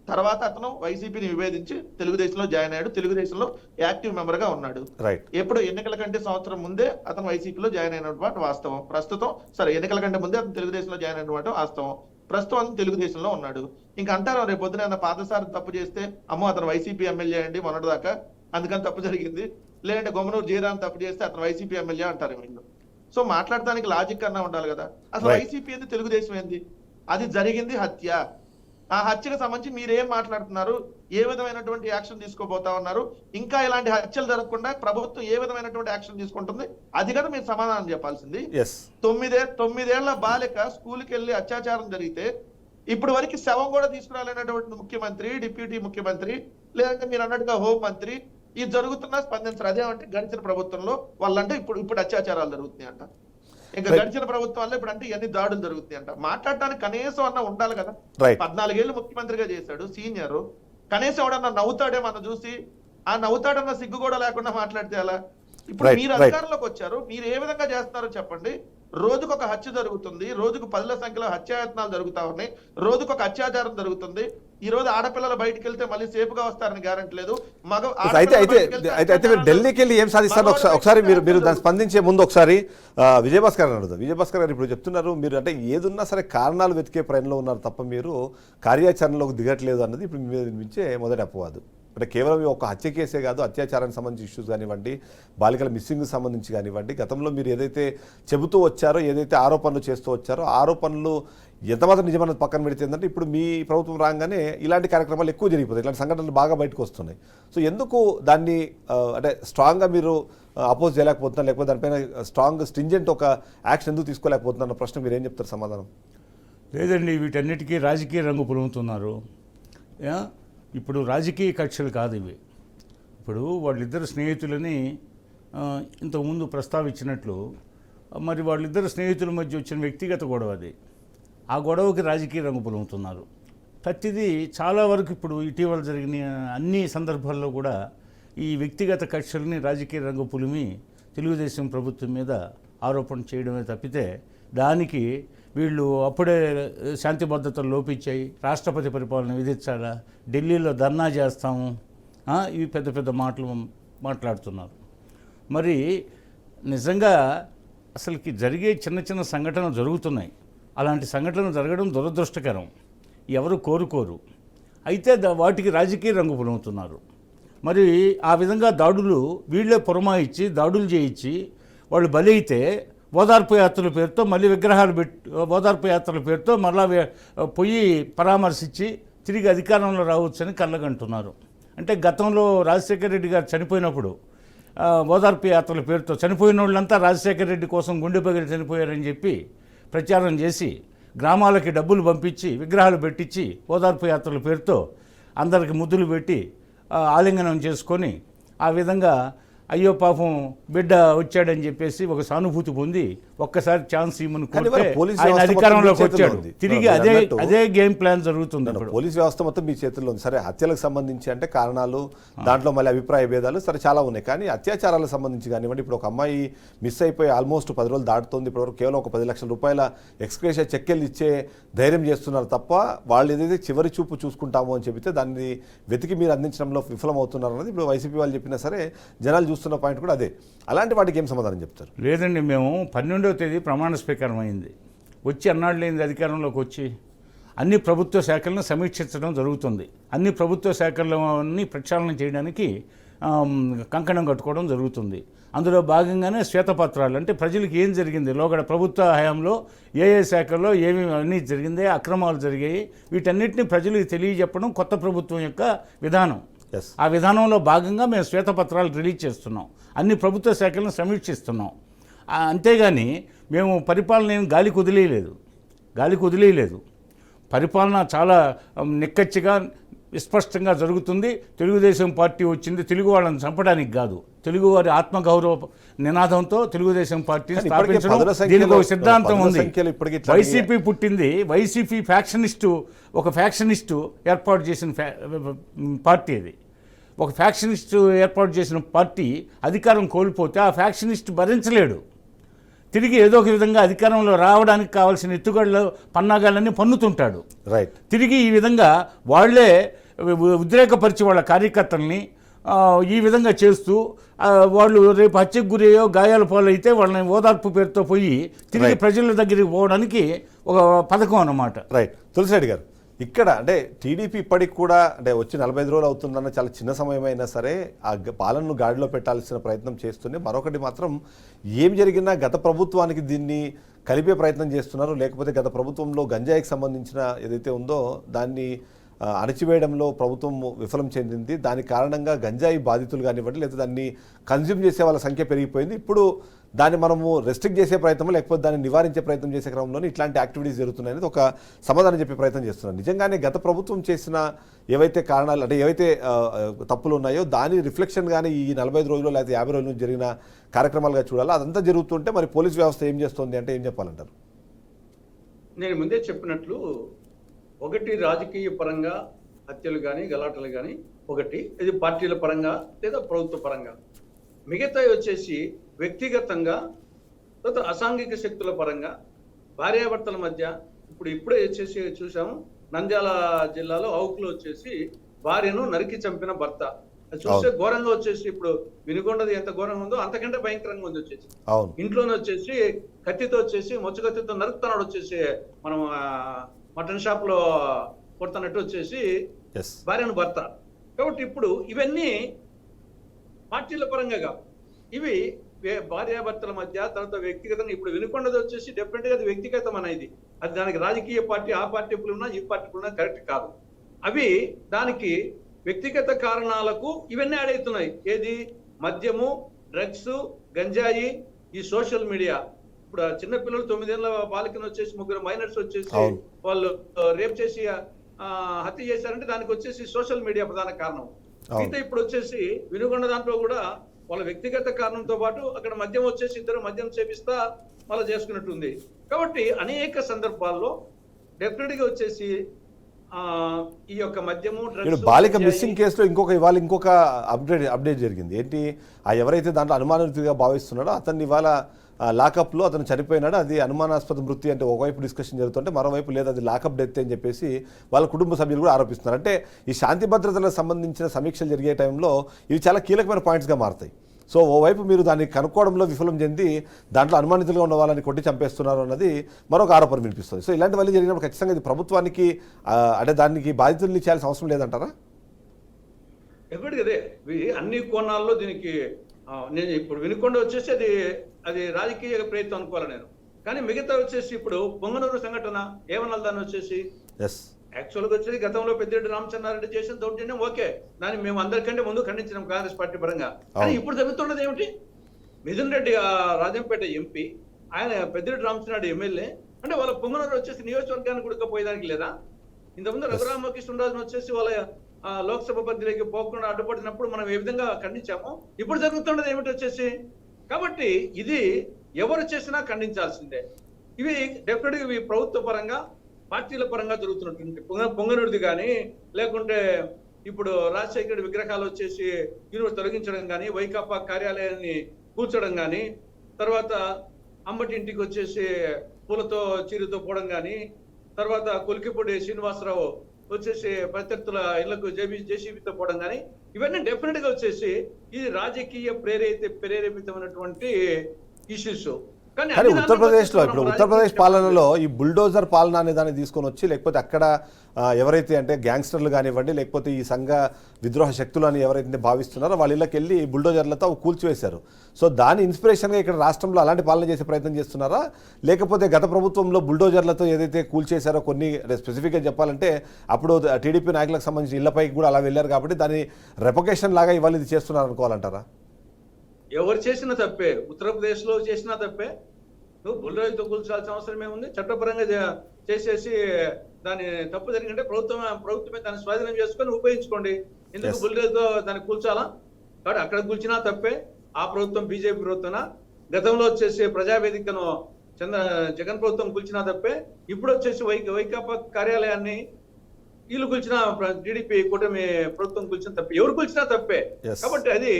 తర్వాత అతను వైసీపీని విభేదించి తెలుగుదేశంలో జాయిన్ అయ్యాడు, తెలుగుదేశంలో యాక్టివ్ మెంబర్ గా ఉన్నాడు. రైట్. ఎప్పుడు ఎన్నికల కంటే సంవత్సరం ముందే అతను వైసీపీలో జాయిన్ అయినటువంటి వాస్తవం. ప్రస్తుతం సరే ఎన్నికల కంటే ముందే అతను తెలుగుదేశంలో జాయిన్ అయినటువంటి వాస్తవం. ప్రస్తుతం అతను తెలుగుదేశంలో ఉన్నాడు. ఇంకా అంటారు రేపు పొద్దున పాదసారి తప్పు చేస్తే అమ్మో అతను వైసీపీ ఎమ్మెల్యే అండి మొన్నటిదాకా అందుకని తప్పు జరిగింది, లేదంటే గొమ్మనూరు జీరాన్ని తప్పు చేస్తే అతను వైసీపీ ఎమ్మెల్యే అంటారు వీళ్ళు. సో మాట్లాడడానికి లాజిక్ అన్నా ఉండాలి కదా. అసలు Right. వైసీపీ ఏంది, తెలుగుదేశం ఏంది? అది జరిగింది హత్య. ఆ హత్యకు సంబంధించి మీరేం మాట్లాడుతున్నారు, ఏ విధమైనటువంటి యాక్షన్ తీసుకోబోతా ఉన్నారు, ఇంకా ఇలాంటి హత్యలు జరగకుండా ప్రభుత్వం ఏ విధమైనటువంటి యాక్షన్ తీసుకుంటుంది, అది కదా మీరు సమాధానం చెప్పాల్సింది. ఎస్. 9 బాలిక స్కూల్కి వెళ్ళి అత్యాచారం జరిగితే ఇప్పుడు వరకు శవం కూడా తీసుకురాలేనటువంటి ముఖ్యమంత్రి, డిప్యూటీ ముఖ్యమంత్రి, లేదంటే మీరు అన్నట్టుగా హోం మంత్రి ఇది జరుగుతున్నా స్పందించరు. అదేమంటే గడిచిన ప్రభుత్వంలో వాళ్ళంటే ఇప్పుడు అత్యాచారాలు జరుగుతున్నాయి అంట. ఇంకా గడిచిన ప్రభుత్వం వల్ల ఇప్పుడు అంటే ఇవన్నీ దాడులు జరుగుతాయి అంట. మాట్లాడడానికి కనీసం అన్న ఉండాలి కదా. 14 ఏళ్ళు ముఖ్యమంత్రిగా చేశాడు, సీనియర్. కనీసం ఎవడన్నా నవ్వుతాడేమన్నా చూసి, ఆ నవ్వుతాడన్న సిగ్గు కూడా లేకుండా మాట్లాడితే ఎలా? ఇప్పుడు మీరు అధికారంలోకి వచ్చారు, మీరు ఏ విధంగా చేస్తున్నారో చెప్పండి. రోజుకు ఒక హత్య జరుగుతుంది, రోజుకు 10ల సంఖ్యలో హత్యాయత్నాలు జరుగుతా ఉన్నాయి, రోజుకు ఒక అత్యాచారం జరుగుతుంది. ఈ రోజు ఆడపిల్లలు బయటికి వెళ్తే మళ్ళీ సేఫ్ గా వస్తారని గ్యారెంటీ లేదు. అయితే మీరు ఢిల్లీకి వెళ్ళి ఏం సాధిస్తారు ఒకసారి మీరు దాన్ని స్పందించే ముందు ఒకసారి విజయభాస్కర్ గారు అడుగుతారు. విజయభాస్కర్ గారు ఇప్పుడు చెప్తున్నారు మీరు అంటే ఏదున్నా సరే కారణాలు వెతికే ప్రయత్నంలో ఉన్నారు తప్ప మీరు కార్యాచరణలోకి దిగట్లేదు అన్నది ఇప్పుడు మీరు వినిపించే మొదటి అపవాదు. అంటే కేవలం ఒక హత్య కేసే కాదు, అత్యాచారానికి సంబంధించి ఇష్యూస్ కానివ్వండి, బాలికల మిస్సింగ్కి సంబంధించి కానివ్వండి, గతంలో మీరు ఏదైతే చెబుతూ వచ్చారో, ఏదైతే ఆరోపణలు చేస్తూ వచ్చారో, ఆరోపణలు ఎంతమాత్రం నిజమన్నది పక్కన పెడితే ఏంటంటే ఇప్పుడు మీ ప్రభుత్వం రాగానే ఇలాంటి కార్యక్రమాలు ఎక్కువ జరిగిపోతాయి, ఇలాంటి సంఘటనలు బాగా బయటకు వస్తున్నాయి. సో ఎందుకు దాన్ని అంటే స్ట్రాంగ్గా మీరు అపోజ్ చేయలేకపోతున్నారు, లేకపోతే దానిపైన స్ట్రాంగ్ స్ట్రింజెంట్ ఒక యాక్షన్ ఎందుకు తీసుకోలేకపోతున్నారు అన్న ప్రశ్న మీరు ఏం చెప్తారు సమాధానం? లేదండి, వీటన్నిటికీ రాజకీయ రంగు పులుముతున్నారు. ఇప్పుడు రాజకీయ కక్షలు కాదు ఇవి. ఇప్పుడు వాళ్ళిద్దరు స్నేహితులని ఇంతకుముందు ప్రస్తావించినట్లు మరి వాళ్ళిద్దరు స్నేహితుల మధ్య వచ్చిన వ్యక్తిగత గొడవ అది. ఆ గొడవకి రాజకీయ రంగు పులుముతున్నారు. ప్రతిదీ చాలా వరకు ఇప్పుడు ఇటీవల జరిగిన అన్ని సందర్భాల్లో కూడా ఈ వ్యక్తిగత కక్షల్ని రాజకీయ రంగు పులిమి తెలుగుదేశం ప్రభుత్వం మీద ఆరోపణ చేయడమే తప్పితే దానికి వీళ్ళు అప్పుడే శాంతి భద్రతలు లోపించాయి, రాష్ట్రపతి పరిపాలన విధించాలా, ఢిల్లీలో ధర్నా చేస్తాము, ఇవి పెద్ద పెద్ద మాటలు మాట్లాడుతున్నారు. మరి నిజంగా అసలుకి జరిగే చిన్న చిన్న సంఘటనలు జరుగుతున్నాయి. అలాంటి సంఘటనలు జరగడం దురదృష్టకరం, ఎవరు కోరుకోరు. అయితే వాటికి రాజకీయ రంగు పులుముతున్నారు. మరి ఆ విధంగా దాడులు వీళ్ళే పురమాయించి దాడులు చేయించి వాళ్ళు బలి అయితే ఓదార్పు యాత్రల పేరుతో మళ్ళీ విగ్రహాలు ఓదార్పు యాత్రల పేరుతో మళ్ళా పొయ్యి పరామర్శించి తిరిగి అధికారంలో రావచ్చని కళ్ళగంటున్నారు. అంటే గతంలో రాజశేఖర రెడ్డి గారు చనిపోయినప్పుడు ఓదార్పు యాత్రల పేరుతో చనిపోయిన వాళ్ళంతా రాజశేఖర రెడ్డి కోసం గుండె పగిలి చనిపోయారని చెప్పి ప్రచారం చేసి గ్రామాలకి డబ్బులు పంపించి విగ్రహాలు పెట్టించి ఓదార్పు యాత్రల పేరుతో అందరికి ముద్దులు పెట్టి ఆలింగనం చేసుకొని ఆ విధంగా అయ్యో పాపం బిడ్డ వచ్చాడని చెప్పేసి ఒక సానుభూతి పొంది ఒక్కసారి ఛాన్స్ ఇవ్వమని కోరితే ఆయన అధికారంలోకి వచ్చాడు. తిరిగి అదే గేమ్ ప్లాన్ జరుగుతుంది. పోలీస్ వ్యవస్థ మొత్తం మీ చేతుల్లో ఉంది. సరే హత్యలకు సంబంధించి అంటే కారణాలు, దాంట్లో మళ్ళీ అభిప్రాయ భేదాలు సరే చాలా ఉన్నాయి. కానీ అత్యాచారాలకు సంబంధించి కానివ్వండి, ఇప్పుడు ఒక అమ్మాయి మిస్ అయిపోయి ఆల్మోస్ట్ 10 రోజులు దాటుతుంది. ఇప్పటివరకు కేవలం ఒక 10 లక్షల రూపాయల ఎక్స్గ్రేషియా చెక్కెళ్ళు ఇచ్చే ధైర్యం చేస్తున్నారు తప్ప వాళ్ళు ఏదైతే చివరి చూపు చూసుకుంటామో అని చెబితే దాన్ని వెతికి మీరు అందించడంలో విఫలమవుతున్నారు అన్నది ఇప్పుడు వైసీపీ వాళ్ళు చెప్పినా సరే జనాలు చూస్తున్న పాయింట్ కూడా అదే. అలాంటి వాటికి ఏం సమాధానం చెప్తారు? లేదండి, మేము 12వ తేదీ ప్రమాణ స్వీకారం అయింది. వచ్చి అన్నాడు లేని అధికారంలోకి వచ్చి అన్ని ప్రభుత్వ శాఖలను సమీక్షించడం జరుగుతుంది. అన్ని ప్రభుత్వ శాఖలని ప్రక్షాళన చేయడానికి కంకణం కట్టుకోవడం జరుగుతుంది. అందులో భాగంగానే శ్వేతపత్రాలు అంటే ప్రజలకు ఏం జరిగింది, లోగడ ప్రభుత్వ హయాంలో ఏ శాఖల్లో ఏమి అన్నీ జరిగిందే, అక్రమాలు జరిగాయి, వీటన్నిటిని ప్రజలకు తెలియజెప్పడం కొత్త ప్రభుత్వం యొక్క విధానం. ఆ విధానంలో భాగంగా మేము శ్వేతపత్రాలు రిలీజ్ చేస్తున్నాం, అన్ని ప్రభుత్వ శాఖలను సమీక్షిస్తున్నాం. అంతేగాని మేము పరిపాలన ఏం గాలికి వదిలేయలేదు. పరిపాలన చాలా నిక్కచ్చిగా విస్పష్టంగా జరుగుతుంది. తెలుగుదేశం పార్టీ వచ్చింది తెలుగు వాళ్ళని చంపడానికి కాదు, తెలుగువారి ఆత్మగౌరవ నినాదంతో తెలుగుదేశం పార్టీ స్థాపించడం, దీనికి ఒక సిద్ధాంతం ఉంది. వైసీపీ పుట్టింది, వైసీపీ ఒక ఫ్యాక్షనిస్టు ఏర్పాటు చేసిన పార్టీ అది. ఒక ఫ్యాక్షనిస్టు ఏర్పాటు చేసిన పార్టీ అధికారం కోల్పోతే ఆ ఫ్యాక్షనిస్ట్ భరించలేడు. తిరిగి ఏదో ఒక విధంగా అధికారంలో రావడానికి కావాల్సిన ఎత్తుగడలు పన్నాగాలన్నీ పన్నుతుంటాడు. రైట్. తిరిగి ఈ విధంగా వాళ్ళే ఉద్రేకపరిచి వాళ్ళ కార్యకర్తల్ని ఈ విధంగా చేస్తూ వాళ్ళు రేపు హత్యకు గురయ్యో గాయాల పాలైతే వాళ్ళని ఓదార్పు పేరుతో పోయి తిరిగి ప్రజల దగ్గరికి పోవడానికి ఒక పథకం అన్నమాట. రైట్. తులసిరెడ్డి గారు, ఇక్కడ అంటే టీడీపీ ఇప్పటికి కూడా అంటే వచ్చి 45 రోజులు అవుతుందన్న చాలా చిన్న సమయం అయినా సరే ఆ పాలనను గాడిలో పెట్టాల్సిన ప్రయత్నం చేస్తుంది. మరొకటి మాత్రం ఏం జరిగినా గత ప్రభుత్వానికి దీన్ని కలిపే ప్రయత్నం చేస్తున్నారు, లేకపోతే గత ప్రభుత్వంలో గంజాయికి సంబంధించిన ఏదైతే ఉందో దాన్ని అణచివేయడంలో ప్రభుత్వం విఫలం చెందింది. దాని కారణంగా గంజాయి బాధితులు కానివ్వండి, లేదా దాన్ని కన్జ్యూమ్ చేసే వాళ్ళ సంఖ్య పెరిగిపోయింది. ఇప్పుడు దాన్ని మనము రెస్ట్రిక్ట్ చేసే ప్రయత్నం లేకపోతే దాన్ని నివారించే ప్రయత్నం చేసే క్రమంలోనే ఇట్లాంటి యాక్టివిటీస్ జరుగుతున్నాయనేది ఒక సమాధానం చెప్పే ప్రయత్నం చేస్తున్నారు. నిజంగానే గత ప్రభుత్వం చేసిన ఏవైతే కారణాలు అంటే ఏవైతే తప్పులు ఉన్నాయో దాని రిఫ్లెక్షన్గానే ఈ 45 రోజులు లేదా 50 రోజులు జరిగిన కార్యక్రమాలుగా చూడాలి. అదంతా జరుగుతుంటే మరి పోలీస్ వ్యవస్థ ఏం చేస్తుంది అంటే ఏం చెప్పాలంటారు? నేను ముందే చెప్పినట్లు ఒకటి రాజకీయ పరంగా హత్యలు కానీ గలాటలు కానీ ఒకటి, ఇది పార్టీల పరంగా లేదా ప్రభుత్వ పరంగా. మిగతా వచ్చేసి వ్యక్తిగతంగా తర్వాత అసాంఘిక శక్తుల పరంగా భార్యాభర్తల మధ్య ఇప్పుడే వచ్చేసి చూసాము నంద్యాల జిల్లాలో అవుకులో వచ్చేసి భార్యను నరికి చంపిన భర్త. అది చూస్తే ఘోరంగా వచ్చేసి ఇప్పుడు వినుకొండది ఎంత ఘోరంగా ఉందో అంతకంటే భయంకరంగా ఉంది. వచ్చేసి ఇంట్లోనే వచ్చేసి కత్తితో వచ్చేసి మొచ్చు కత్తితో నరుకుతున్నాడు. వచ్చేసి మనం మటన్ షాప్ లో కొడుతున్నట్టు వచ్చేసి భార్యను భర్త. కాబట్టి ఇప్పుడు ఇవన్నీ పార్టీల పరంగా ఇవి భార్యాభర్తల మధ్య తర్వాత వ్యక్తిగతంగా ఇప్పుడు వినుకొండది వచ్చేసి డెఫినెట్ గా అది వ్యక్తిగతం అనేది, అది దానికి రాజకీయ పార్టీ ఆ పార్టీ ఉన్నా ఈ పార్టీ ఉన్నా కరెక్ట్ కాదు. అవి దానికి వ్యక్తిగత కారణాలకు ఇవన్నీ యాడ్ అవుతున్నాయి. ఏది మద్యము, డ్రగ్స్, గంజాయి, ఈ సోషల్ మీడియా. ఇప్పుడు చిన్నపిల్లలు 9 ఏళ్ల బాలికను వచ్చేసి 3 మైనర్స్ వచ్చేసి వాళ్ళు రేప్ చేసి హత్య చేశారంటే దానికి వచ్చేసి సోషల్ మీడియా ప్రధాన కారణం. అయితే ఇప్పుడు వచ్చేసి వినుకొండ దాంట్లో కూడా వాళ్ళ వ్యక్తిగత కారణంతో పాటు అక్కడ మద్యం వచ్చేసి ఇద్దరు మద్యం సేవిస్తా మళ్ళీ చేసుకున్నట్టుంది. కాబట్టి అనేక సందర్భాల్లో డెఫినెట్ గా వచ్చేసి ఈ యొక్క మద్యము, డ్రగ్స్, బాలిక మిస్సింగ్ కేసులో ఇంకొక అప్డేట్ జరిగింది. ఏంటి, ఎవరైతే దాంట్లో అనుమానితుడిగా భావిస్తున్నాడో అతన్ని ఇవాళ లాకప్లో అతను చనిపోయినాడు. అది అనుమానాస్పద మృతి అంటే ఒకవైపు డిస్కషన్ జరుగుతుంటే మరోవైపు లేదు అది లాకప్ డెత్ అని చెప్పేసి వాళ్ళ కుటుంబ సభ్యులు కూడా ఆరోపిస్తున్నారు. అంటే ఈ శాంతి భద్రతలకు సంబంధించిన సమీక్షలు జరిగే టైంలో ఇవి చాలా కీలకమైన పాయింట్స్గా మారుతాయి. సో ఓవైపు మీరు దాన్ని కనుక్కోవడంలో విఫలం చెంది దాంట్లో అనుమానితులుగా ఉన్న వాళ్ళని కొట్టి చంపేస్తున్నారు అన్నది మరొక ఆరోపణ వినిపిస్తుంది. సో ఇలాంటివన్నీ జరిగినప్పుడు ఖచ్చితంగా ఇది ప్రభుత్వానికి అంటే దానికి బాధితులు ఇచ్చేయాల్సిన అవసరం లేదంటారా? ఎప్పటికదే అన్ని కోణాల్లో దీనికి నేను ఇప్పుడు వినుకొండ వచ్చేసి అది రాజకీయ ప్రయత్నం అనుకోవాలి నేను. కానీ మిగతా వచ్చేసి ఇప్పుడు పొంగనూరు సంఘటన ఏమనాలి దాన్ని వచ్చేసి యాక్చువల్గా వచ్చేసి గతంలో పెద్దిరెడ్డి రామచంద్రారెడ్డి చేసిన దౌర్జన్యం ఓకే, దాన్ని మేము అందరికంటే ముందు ఖండించినాం కాంగ్రెస్ పార్టీ పరంగా. కానీ ఇప్పుడు జరుగుతున్నది ఏమిటి, మిథున్ రెడ్డి రాజంపేట ఎంపీ, ఆయన పెద్దిరెడ్డి రామచంద్రారెడ్డి ఎమ్మెల్యే, అంటే వాళ్ళ పొంగనూరు వచ్చేసి నియోజకవర్గానికి ఉడకపోయేదానికి లేదా? ఇంతకుముందు రఘురామకృష్ణరాజును వచ్చేసి వాళ్ళ లోక్సభ పరిధిలోకి పోకుండా అడ్డుపడినప్పుడు మనం ఏ విధంగా ఖండించామో ఇప్పుడు జరుగుతున్నది ఏమిటి వచ్చేసి. కాబట్టి ఇది ఎవరు చేసినా ఖండించాల్సిందే. ఇవి డెఫినెట్ గా ఇవి ప్రభుత్వ పరంగా పార్టీల పరంగా జరుగుతున్నటువంటి పొంగనూరుది కానీ లేకుంటే ఇప్పుడు రాజశేఖర విగ్రహాలు వచ్చేసి తొలగించడం కానీ, వైకాపా కార్యాలయాన్ని కూల్చడం కానీ, తర్వాత అంబటి ఇంటికి వచ్చేసి పూలతో చీరతో పోవడం కానీ, తర్వాత కొలికిపూడి శ్రీనివాసరావు వచ్చేసి ప్రత్యర్థుల ఇళ్లకు జేసీబీతో పోవడం కానీ, ఇవన్నీ డెఫినెట్ గా వచ్చేసి ఇది రాజకీయ ప్రేరేపితమైనటువంటి ఇష్యూస్. కానీ ఉత్తరప్రదేశ్లో ఇప్పుడు ఉత్తరప్రదేశ్ పాలనలో ఈ బుల్డోజర్ పాలన అనే దాన్ని తీసుకొని వచ్చి లేకపోతే అక్కడ ఎవరైతే అంటే గ్యాంగ్స్టర్లు కానివ్వండి లేకపోతే ఈ సంఘ విద్రోహ శక్తులు అని ఎవరైతే భావిస్తున్నారో వాళ్ళ ఇళ్ళకి వెళ్ళి బుల్డోజర్లతో కూల్చివేశారు. సో దాని ఇన్స్పిరేషన్గా ఇక్కడ రాష్ట్రంలో అలాంటి పాలన చేసే ప్రయత్నం చేస్తున్నారా, లేకపోతే గత ప్రభుత్వంలో బుల్డోజర్లతో ఏదైతే కూల్చేశారో కొన్ని స్పెసిఫిక్గా చెప్పాలంటే అప్పుడు టీడీపీ నాయకులకు సంబంధించిన ఇళ్లపైకి కూడా అలా వెళ్ళారు కాబట్టి దాని రెప్లికేషన్ లాగా ఇవాళ ఇది చేస్తున్నారు అనుకోవాలంటారా? ఎవరు చేసినా తప్పే, ఉత్తరప్రదేశ్ లో చేసినా తప్పే. నువ్వు బుల్డోజర్తో కూల్చాల్సిన అవసరం ఏముంది? చట్టపరంగా చేసేసి దాని తప్పు జరిగిందంటే ప్రభుత్వమే దాన్ని స్వాధీనం చేసుకొని ఉపయోగించుకోండి. ఎందుకు బుల్డోజర్తో దాన్ని కూల్చాలా? కాబట్టి అక్కడ కూల్చినా తప్పే. ఆ ప్రభుత్వం బీజేపీ ప్రభుత్వం గతంలో వచ్చేసి ప్రజావేదికను జగన్ ప్రభుత్వం కూల్చినా తప్పే. ఇప్పుడు వచ్చేసి వైకాపా కార్యాలయాన్ని వీళ్ళు కూల్చిన టీడీపీ కూటమి ప్రభుత్వం కూల్చిన తప్పే. ఎవరు కూల్చినా తప్పే. కాబట్టి అది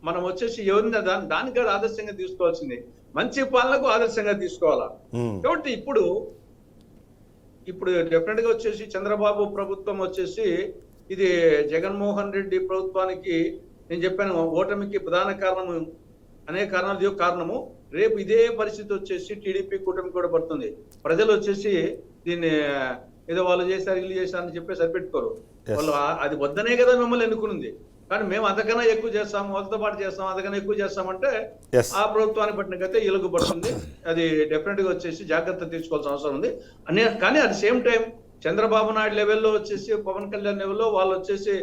మనం వచ్చేసి ఎవరిని దానికి కాదు ఆదర్శంగా తీసుకోవాల్సింది, మంచి పాలనకు ఆదర్శంగా తీసుకోవాలా. కాబట్టి ఇప్పుడు డెఫినెట్ గా వచ్చేసి చంద్రబాబు ప్రభుత్వం వచ్చేసి ఇది జగన్మోహన్ రెడ్డి ప్రభుత్వానికి నేను చెప్పాను ఓటమికి ప్రధాన కారణము, అనేక కారణాలు కారణము. రేపు ఇదే పరిస్థితి వచ్చేసి టీడీపీ కూటమి కూడా పడుతుంది. ప్రజలు వచ్చేసి దీన్ని ఏదో వాళ్ళు చేశారు వీళ్ళు చేశారని చెప్పి సరిపెట్టుకోరు. వాళ్ళు అది వద్దనే కదా మిమ్మల్ని ఎన్నుకునింది, కానీ మేము అంతకన్నా ఎక్కువ చేస్తాం, వాళ్ళతో పాటు చేస్తాం, అంతకన్నా ఎక్కువ చేస్తామంటే ఆ ప్రభుత్వాన్ని పట్టినకైతే ఇలుగు పడుతుంది. అది డెఫినెట్ గా వచ్చేసి జాగ్రత్త తీసుకోవాల్సిన అవసరం ఉంది కానీ at same time Chandrababu Naidu లెవెల్లో వచ్చేసి పవన్ కళ్యాణ్ లెవెల్లో వాళ్ళు వచ్చేసి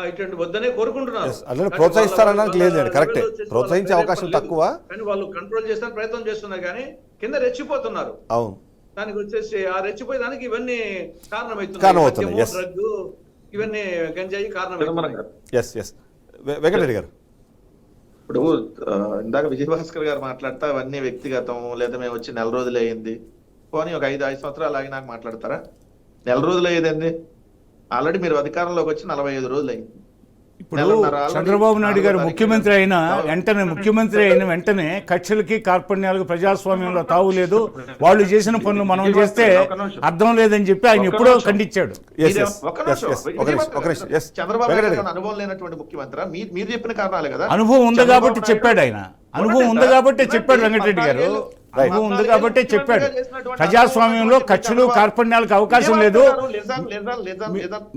ఇటువంటి వద్దనే కోరుకుంటున్నారు. ప్రోత్సహిస్తారనడానికి లేదు, కరెక్ట్, ప్రోత్సహించే అవకాశం తక్కువ, కానీ వాళ్ళు కంట్రోల్ చేసిన ప్రయత్నం చేస్తున్నారు, కానీ కింద రెచ్చిపోతున్నారు. అవును, దానికి వచ్చేసి ఆ రెచ్చిపోయేదానికి ఇవన్నీ కారణమవుతున్నాయి. డ్రగ్ ఇవన్నీ గంజాయి కారణం. వెంకటరెడ్డి గారు, ఇప్పుడు ఇందాక విజయభాస్కర్ గారు మాట్లాడతా అవన్నీ వ్యక్తిగతం, లేదా మేము వచ్చి నెల రోజులు అయ్యింది, పోనీ ఒక 5 సంవత్సరాలు ఆగి నాకు మాట్లాడతారా? నెల రోజులు అయ్యేదండి, ఆల్రెడీ మీరు అధికారంలోకి వచ్చి 45 రోజులు అయింది. ఇప్పుడు చంద్రబాబు నాయుడు గారు ముఖ్యమంత్రి అయిన వెంటనే కక్షలకి కార్పణ్యాలకు ప్రజాస్వామ్యంలో తావు లేదు, వాళ్ళు చేసిన పనులు మనం చేస్తే అర్థం లేదని చెప్పి ఆయన ఎప్పుడో ఖండించాడు. చంద్రబాబు నాయుడు అనుభవం లేనటువంటి ముఖ్యమంత్రి మీరు చెప్పిన కారణాలే కదా. అనుభవం ఉంది కాబట్టి చెప్పాడు ఆయన, అనుభవం ఉంది కాబట్టి చెప్పాడు వెంకటరెడ్డి గారు, అనుభవం ఉంది కాబట్టి చెప్పాడు. ప్రజాస్వామ్యంలో కక్షలు కార్పణ్యాలకు అవకాశం లేదు.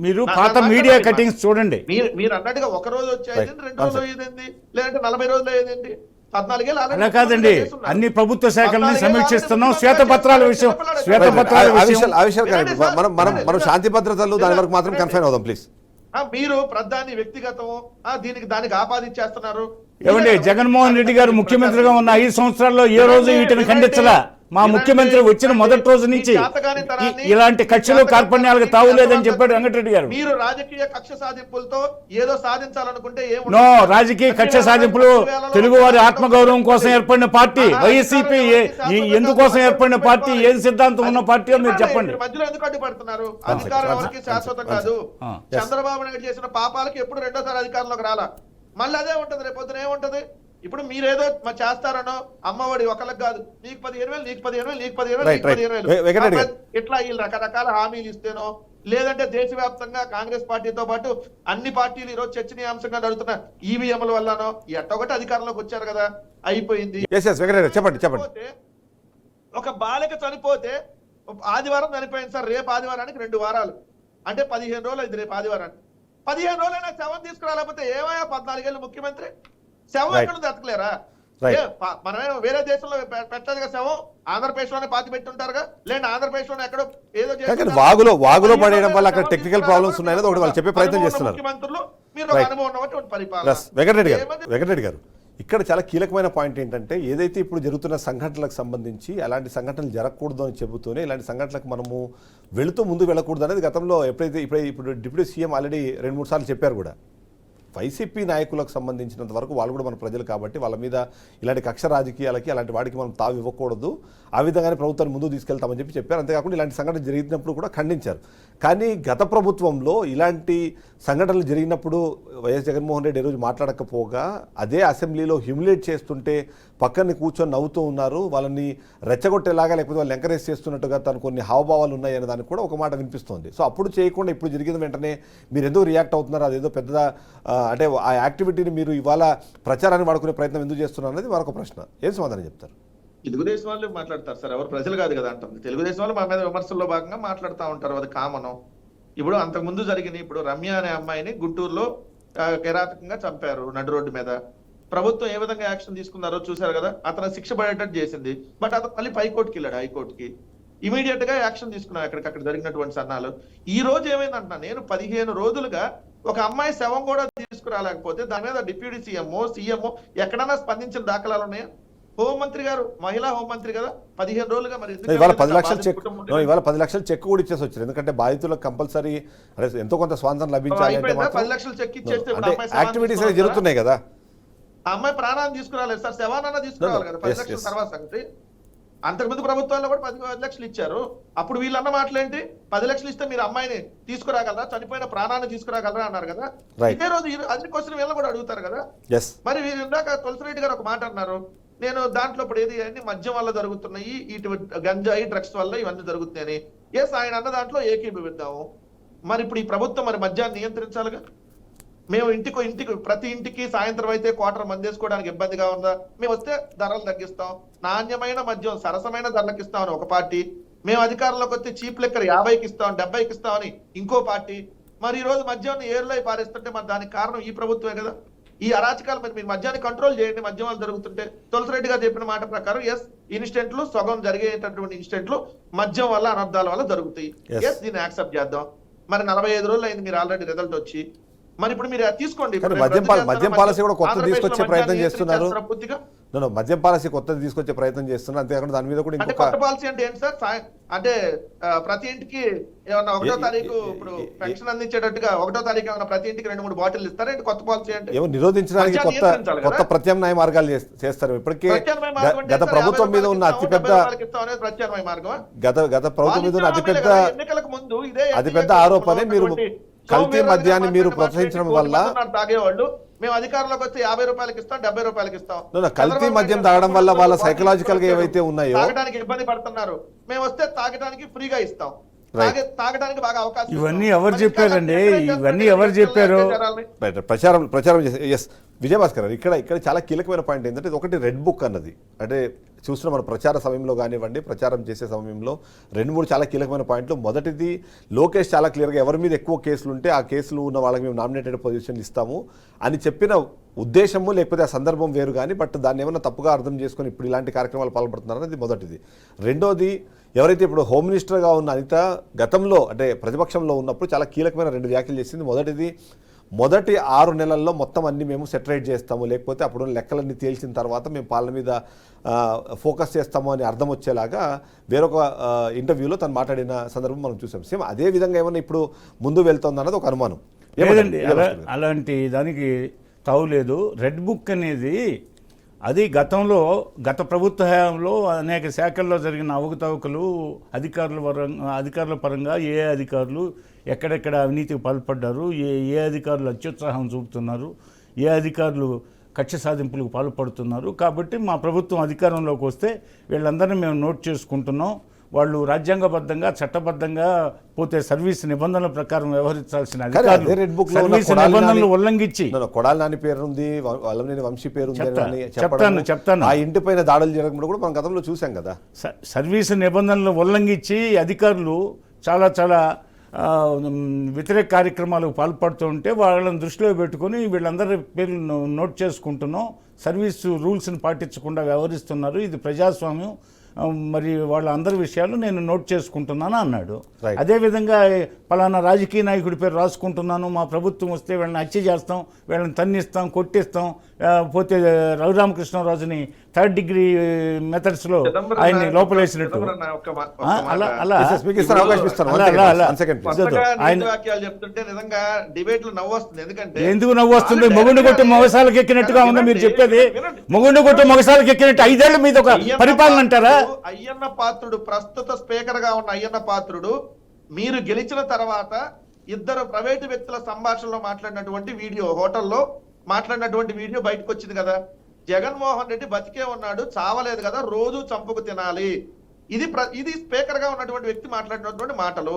మీరు పాత మీడియా కటింగ్స్ చూడండి. మీరు అన్నట్టుగా ఒక రోజు వచ్చేది, 2 రోజులు అయ్యేదండి, లేదంటే 40 రోజులు అయ్యేదండి, 14 ఏళ్ళు అలా కాదండి. అన్ని ప్రభుత్వ శాఖలని సమీక్షిస్తున్నాం. శ్వేతపత్రాల విషయం మనం శాంతి భద్రతలు దాని వరకు మాత్రం కన్ఫైన్ అవుదాం ప్లీజ్. మీరు ప్రధాని వ్యక్తిగతం దానికి ఆపాదించేస్తున్నారు. ఏమండి, జగన్మోహన్ రెడ్డి గారు ముఖ్యమంత్రిగా ఉన్న 5 సంవత్సరాల్లో ఏ రోజు వీటిని ఖండించలా. మా ముఖ్యమంత్రి వచ్చిన మొదటి రోజు నుంచి ఇలాంటి కక్షలు కార్పణ్యాలకు తావులేదని చెప్పాడు వెంకటరెడ్డి గారు. మీరు రాజకీయ కక్ష సాధింపులతో ఏదో సాధించాలనుకుంటే నో, రాజకీయ కక్ష సాధింపులు తెలుగువారి ఆత్మగౌరవం కోసం ఏర్పడిన పార్టీ వైసీపీ. ఎందుకోసం ఏర్పడిన పార్టీ, ఏం సిద్ధాంతం ఉన్న పార్టీ మీరు చెప్పండి. మధ్యలో ఎందుకు అడ్డుపడుతున్నారు? అధికారం ఎవరికి శాశ్వతం కాదు. చంద్రబాబు నాయుడు చేసిన పాపాలకి ఎప్పుడు రెండోసారి అధికారంలోకి రాలా, మళ్ళీ అదే ఉంటది. రేపొద్దున ఏముంటది? ఇప్పుడు మీరేదో చేస్తారనో, అమ్మఒడి ఒకళ్ళకి కాదు, నీకు 15,000, నీకు 15,000, నీకు 15,000, ఇట్లా వీళ్ళు రకరకాల హామీలు ఇస్తేనో, లేదంటే దేశవ్యాప్తంగా కాంగ్రెస్ పార్టీతో పాటు అన్ని పార్టీలు ఈరోజు చర్చనీయాంశంగా నడుస్తున్న ఈవీఎంల వల్లనో ఎట్టొకటి అధికారంలోకి వచ్చారు కదా, అయిపోయింది. చెప్పండి. ఒక బాలిక చనిపోతే ఆదివారం చనిపోయింది సార్, రేపు ఆదివారానికి 2 వారాలు అంటే 15 రోజులు అయింది. రేపు ఆదివారానికి 15 రోజులైనా శవం తీసుకురాలేకపోతే ఏమయ్యా 14 ఏళ్ళు ముఖ్యమంత్రి? శవం ఎక్కడ దతకలేరా? మనమే వేరే దేశంలో పెట్టలేదుగా శవం, ఆంధ్రప్రదేశ్ లోనే పాతి పెట్టి ఉంటారుగా, లేదంటే ఆంధ్రప్రదేశ్ లోనే ఎక్కడో ఏదో వాగులో పడేయడం వల్ల అక్కడ టెక్నికల్ ప్రాబ్లమ్స్ ఉన్నాయని ఒకటి వాళ్ళు చెప్పే ప్రయత్నం చేస్తున్నారు. ముఖ్యమంత్రులు మీరు అనుభవం ఉన్నటువంటి పరిపాలన. వెంకటరెడ్డి గారు, ఇక్కడ చాలా కీలకమైన పాయింట్ ఏంటంటే, ఏదైతే ఇప్పుడు జరుగుతున్న సంఘటనలకు సంబంధించి అలాంటి సంఘటనలు జరగకూడదు అని చెబుతూనే ఇలాంటి సంఘటనలకు మనము ముందు వెళ్ళకూడదు అనేది గతంలో ఇప్పుడు డిప్యూటీ సీఎం ఆల్రెడీ 2-3 సార్లు చెప్పారు కూడా. వైసీపీ నాయకులకు సంబంధించినంత వరకు వాళ్ళు కూడా మన ప్రజలు కాబట్టి వాళ్ళ మీద ఇలాంటి కక్ష రాజకీయాలకి అలాంటి వాడికి మనం తావు ఇవ్వకూడదు, ఆ విధంగానే ప్రభుత్వాన్ని ముందుకు తీసుకెళ్తామని చెప్పారు. అంతేకాకుండా ఇలాంటి సంఘటన జరిగినప్పుడు కూడా ఖండించారు. కానీ గత ప్రభుత్వంలో ఇలాంటి సంఘటనలు జరిగినప్పుడు వైఎస్ జగన్మోహన్ రెడ్డి రోజు మాట్లాడకపోగా అదే అసెంబ్లీలో హ్యూమిలేట్ చేస్తుంటే పక్కన కూర్చొని నవ్వుతూ ఉన్నారు, వాళ్ళని రెచ్చగొట్టేలాగా లేకపోతే వాళ్ళు ఎంకరేజ్ చేస్తున్నట్టుగా తను కొన్ని హావభావాలు ఉన్నాయనే దానికి కూడా ఒక మాట వినిపిస్తోంది. సో అప్పుడు చేయకుండా ఇప్పుడు జరిగిన వెంటనే మీరు ఎందుకు రియాక్ట్ అవుతున్నారు? అదేదో పెద్ద అంటే ఆ యాక్టివిటీని మీరు ఇవాళ ప్రచారాన్ని వాడుకునే ప్రయత్నం ఎందుకు చేస్తున్నారు అనేది మరొక ప్రశ్న. ఏం సమాధానం చెప్తారు? తెలుగుదేశం వాళ్ళు మాట్లాడతారు సార్, ఎవరు ప్రజలు కాదు కదా అంటుంది. తెలుగుదేశం వాళ్ళు మా మీద విమర్శల్లో భాగంగా మాట్లాడుతూ ఉంటారు, అది కామను. ఇప్పుడు అంతకుముందు జరిగినాయి. ఇప్పుడు రమ్య అనే అమ్మాయిని గుంటూరులో కిరాతకంగా చంపారు నడు రోడ్డు మీద. ప్రభుత్వం ఏ విధంగా యాక్షన్ తీసుకున్నారో చూశారు కదా, అతను శిక్ష పడేటట్టు చేసింది. బట్ అతను మళ్ళీ పైకోర్టుకి వెళ్ళాడు, హైకోర్టుకి. ఇమీడియట్ గా యాక్షన్ తీసుకున్నాం అక్కడ జరిగినటువంటి సన్నాలు. ఈ రోజు ఏమైందంటున్నా, నేను 15 రోజులుగా ఒక అమ్మాయి శవం కూడా తీసుకురాలేకపోతే దాని మీద డిప్యూటీ సీఎంఓ ఎక్కడన్నా స్పందించిన దాఖలాలు ఉన్నాయా? హోంమంత్రి గారు, మహిళా హోంమంత్రి కదా, 15 రోజులుగా మరి ఇవాళ 10 లక్షలు చెక్ కూడా ఇచ్చేసి వచ్చారు. ఎందుకంటే బాధితులకు కంపల్సరీ ఎంతో కొంత స్వాతంత్రం లభించాలి. 10 లక్షలు చెక్ ఇచ్చేస్తే యాక్టివిటీస్ జరుగుతున్నాయి కదా. ఆ అమ్మాయి ప్రాణాన్ని తీసుకురాలేదు సార్, శవానన్నా తీసుకురావాలి కదా. 10 లక్షల తర్వాత సంగతి అంతకుముందు ప్రభుత్వాల్లో కూడా 10 లక్షలు ఇచ్చారు. అప్పుడు వీళ్ళన్న మాటలేంటి, 10 లక్షలు ఇస్తే మీరు అమ్మాయిని తీసుకురాగలరా, చనిపోయిన ప్రాణాన్ని తీసుకురాగలరా అన్నారు కదా. Right. ఇదే రోజు అదే క్వశ్చన్ వీళ్ళని కూడా అడుగుతారు కదా. ఎస్ మరి వీరు ఇందాక తులసిరెడ్డి గారు ఒక మాట అన్నారు, నేను దాంట్లో ఇప్పుడు ఏది అన్ని మద్యం వల్ల జరుగుతున్నాయి, ఇటు గంజాయి డ్రగ్స్ వల్ల ఇవన్నీ జరుగుతున్నాయని. ఎస్, ఆయన అన్న దాంట్లో ఏకీభవిద్దాము. మరి ఇప్పుడు ఈ ప్రభుత్వం మరి మద్యాన్ని నియంత్రించాలిగా. మేము ఇంటికి ప్రతి ఇంటికి సాయంత్రం అయితే క్వార్టర్ మందేసుకోవడానికి ఇబ్బందిగా ఉందా, మేము వస్తే ధరలు తగ్గిస్తాం, నాణ్యమైన మద్యం సరసమైన ధరలకు ఇస్తామని ఒక పార్టీ, మేము అధికారంలోకి వస్తే చీప్ లెక్కర్ 50కి ఇస్తాం 70కి ఇస్తామని ఇంకో పార్టీ. మరి ఈ రోజు మద్యాన్ని ఏరులో పారేస్తుంటే మరి దానికి కారణం ఈ ప్రభుత్వమే కదా. ఈ అరాచకాలు మరి మీరు మద్యాన్ని కంట్రోల్ చేయండి. మద్యం వల్ల జరుగుతుంటే తులసిరెడ్డి గారు చెప్పిన మాట ప్రకారం ఎస్, ఇన్సిడెంట్లు సగం జరిగేటటువంటి ఇన్సిడెంట్లు మద్యం వల్ల అనర్థాల వల్ల జరుగుతాయి. Yes. ఎస్, దీన్ని యాక్సెప్ట్ చేద్దాం. మరి 45 రోజులు అయింది మీరు ఆల్రెడీ రిజల్ట్ వచ్చి. మరి ఇప్పుడు మీరు తీసుకోండి. కానీ మద్యం పాలసీ కూడా కొత్త తీసుకొచ్చే ప్రయత్నం చేస్తున్నారు. పూర్తిగా మద్యం పాలసీ కొత్తది తీసుకొచ్చే ప్రయత్నం చేస్తున్నారు. అంతేకాకుండా దాని మీద కూడా అంటే ఇంకొక కొత్త పాలసీ అంటే ఏంటి సార్? అంటే ప్రతి ఇంటికి ఏమన్నా 1వ తారీఖు ఇప్పుడు పెన్షన్ అందించేటట్టుగా 1వ తారీఖు ఏమన్నా ప్రతి ఇంటికి 2-3 బాటిల్ ఇస్తారా? ఏంటి కొత్త పాలసీ అంటే? ఏమో నిరోధించడానికి మద్యాన్ని నియంత్రించాలి కొత్త కదా. ప్రత్యామ్నాయ మార్గాలు చేస్తారు. ఇప్పటికే ప్రత్యామ్నాయ మార్గం అంటే గత సార్, ప్రభుత్వం మీద 50 ఉన్న అతిపెద్ద రూపాయలకి ఇస్తాం అనేది ప్రత్యామ్నాయ మార్గమా? గత ప్రభుత్వం మీద ఉన్న అతిపెద్ద ఎన్నికలకు ముందు ఇదే అతిపెద్ద ఆరోపణే మీరు కల్తీ మద్యాన్ని మీరు ప్రోత్సహించడం వల్ల తాగేవాళ్ళు. మేము అధికారంలోకి వస్తే 50 రూపాయలకి ఇస్తాం, 70 రూపాయలకి ఇస్తాం. కల్తీ మద్యం తాగడం వల్ల వాళ్ళ సైకలాజికల్ గా ఏవైతే ఉన్నాయో తాగడానికి ఇబ్బంది పడుతున్నారు, మేము వస్తే తాగడానికి ఫ్రీగా ఇస్తాం, తాగడానికి బాగా అవకాశం. ఇవన్నీ ఎవరు చెప్పారండి? ఇవన్నీ ఎవరు చెప్పారు? ప్రచారం చేసి ఎస్ విజయభాస్కర్ గారు ఇక్కడ చాలా కీలకమైన పాయింట్ ఏంటంటే ఒకటి రెడ్ బుక్ అన్నది. అంటే చూసిన మన ప్రచార సమయంలో కానివ్వండి, ప్రచారం చేసే సమయంలో 2-3 చాలా కీలకమైన పాయింట్లు. మొదటిది, లోకేష్ చాలా క్లియర్గా ఎవరి మీద ఎక్కువ కేసులు ఉంటే ఆ కేసులు ఉన్న వాళ్ళకి మేము నామినేటెడ్ పొజిషన్ ఇస్తాము అని చెప్పిన ఉద్దేశము, లేకపోతే ఆ సందర్భం వేరు కానీ, బట్ దాన్ని ఏమైనా తప్పుగా అర్థం చేసుకొని ఇప్పుడు ఇలాంటి కార్యక్రమాలు పాల్పడుతున్నారు అనేది మొదటిది. రెండోది, ఎవరైతే ఇప్పుడు హోమ్ మినిస్టర్గా ఉన్న అనిత గతంలో అంటే ప్రతిపక్షంలో ఉన్నప్పుడు చాలా కీలకమైన 2 వ్యాఖ్యలు చేసింది. మొదటిది, మొదటి 6 నెలల్లో మొత్తం అన్ని మేము సెటరేట్ చేస్తాము, లేకపోతే అప్పుడు లెక్కలన్నీ తేల్చిన తర్వాత మేము పాలన మీద ఫోకస్ చేస్తాము అని అర్థం వచ్చేలాగా వేరొక ఇంటర్వ్యూలో తను మాట్లాడిన సందర్భం మనం చూసాం. సేమ్ అదే విధంగా ఏమన్నా ఇప్పుడు ముందు వెళ్తుంది అన్నది ఒక అనుమానం. లేదండి, అలాంటి దానికి తావులేదు. రెడ్ బుక్ అనేది అది గత ప్రభుత్వ హయాంలో అనేక శాఖల్లో జరిగిన అవకతవకలు, అధికారుల పరంగా ఏ అధికారులు ఎక్కడెక్కడ అవినీతికి పాల్పడ్డారు, ఏ అధికారులు అత్యుత్సాహం చూపుతున్నారు, ఏ అధికారులు కక్ష సాధింపులకు పాల్పడుతున్నారు. కాబట్టి మా ప్రభుత్వం అధికారంలోకి వస్తే వీళ్ళందరినీ మేము నోట్ చేసుకుంటున్నాం. వాళ్ళు రాజ్యాంగబద్ధంగా చట్టబద్ధంగా పోతే సర్వీస్ నిబంధనల ప్రకారం వ్యవహరించాల్సిన అధికారులు సర్వీస్ నిబంధనలు ఉల్లంఘించి కొడాలి నాని పేరు ఉంది, వల్లభనేని వంశీ పేరు చెప్తాను ఆ ఇంటి పైన దాడులు జరగడం కూడా మనం గతంలో చూసాం కదా. సర్వీస్ నిబంధనలు ఉల్లంఘించి అధికారులు చాలా వ్యతిరేక కార్యక్రమాలకు పాల్పడుతూ ఉంటే వాళ్ళని దృష్టిలో పెట్టుకొని వీళ్ళందరి పేర్లు నోట్ చేసుకుంటున్నాం. సర్వీసు రూల్స్ని పాటించకుండా వ్యవహరిస్తున్నారు, ఇది ప్రజాస్వామ్యం, మరి వాళ్ళ అందరి విషయాలు నేను నోట్ చేసుకుంటున్నాను అన్నాడు. అదేవిధంగా పలానా రాజకీయ నాయకుడి పేరు రాసుకుంటున్నాను, మా ప్రభుత్వం వస్తే వీళ్ళని హత్య చేస్తాం, వీళ్ళని తన్నిస్తాం, కొట్టిస్తాం, పోతే రఘురామకృష్ణరాజుని 3rd డిగ్రీ మెథడ్స్లో ఆయన్ని లోపలేసినట్టు ఎందుకు నవ్వు వస్తుంది? మొగుండు కొట్టి మొగసాలకు ఎక్కినట్టుగా ఉందా మీరు చెప్పేది? మొగుండు కొట్టి మొగసాలకు ఎక్కినట్టు 5 ఏళ్ల మీద ఒక పరిపాలన అంటారా? అయ్యన్న పాత్రుడు, ప్రస్తుత స్పీకర్ గా ఉన్న అయ్యన్న పాత్రుడు, మీరు గెలిచిన తర్వాత 2 ప్రైవేటు వ్యక్తుల సంభాషణలో మాట్లాడినటువంటి వీడియో, హోటల్లో మాట్లాడినటువంటి వీడియో బయటకు వచ్చింది కదా. జగన్మోహన్ రెడ్డి బతికే ఉన్నాడు, చావలేదు కదా, రోజు చంపుకు తినాలి. ఇది స్పీకర్ గా ఉన్నటువంటి వ్యక్తి మాట్లాడినటువంటి మాటలు.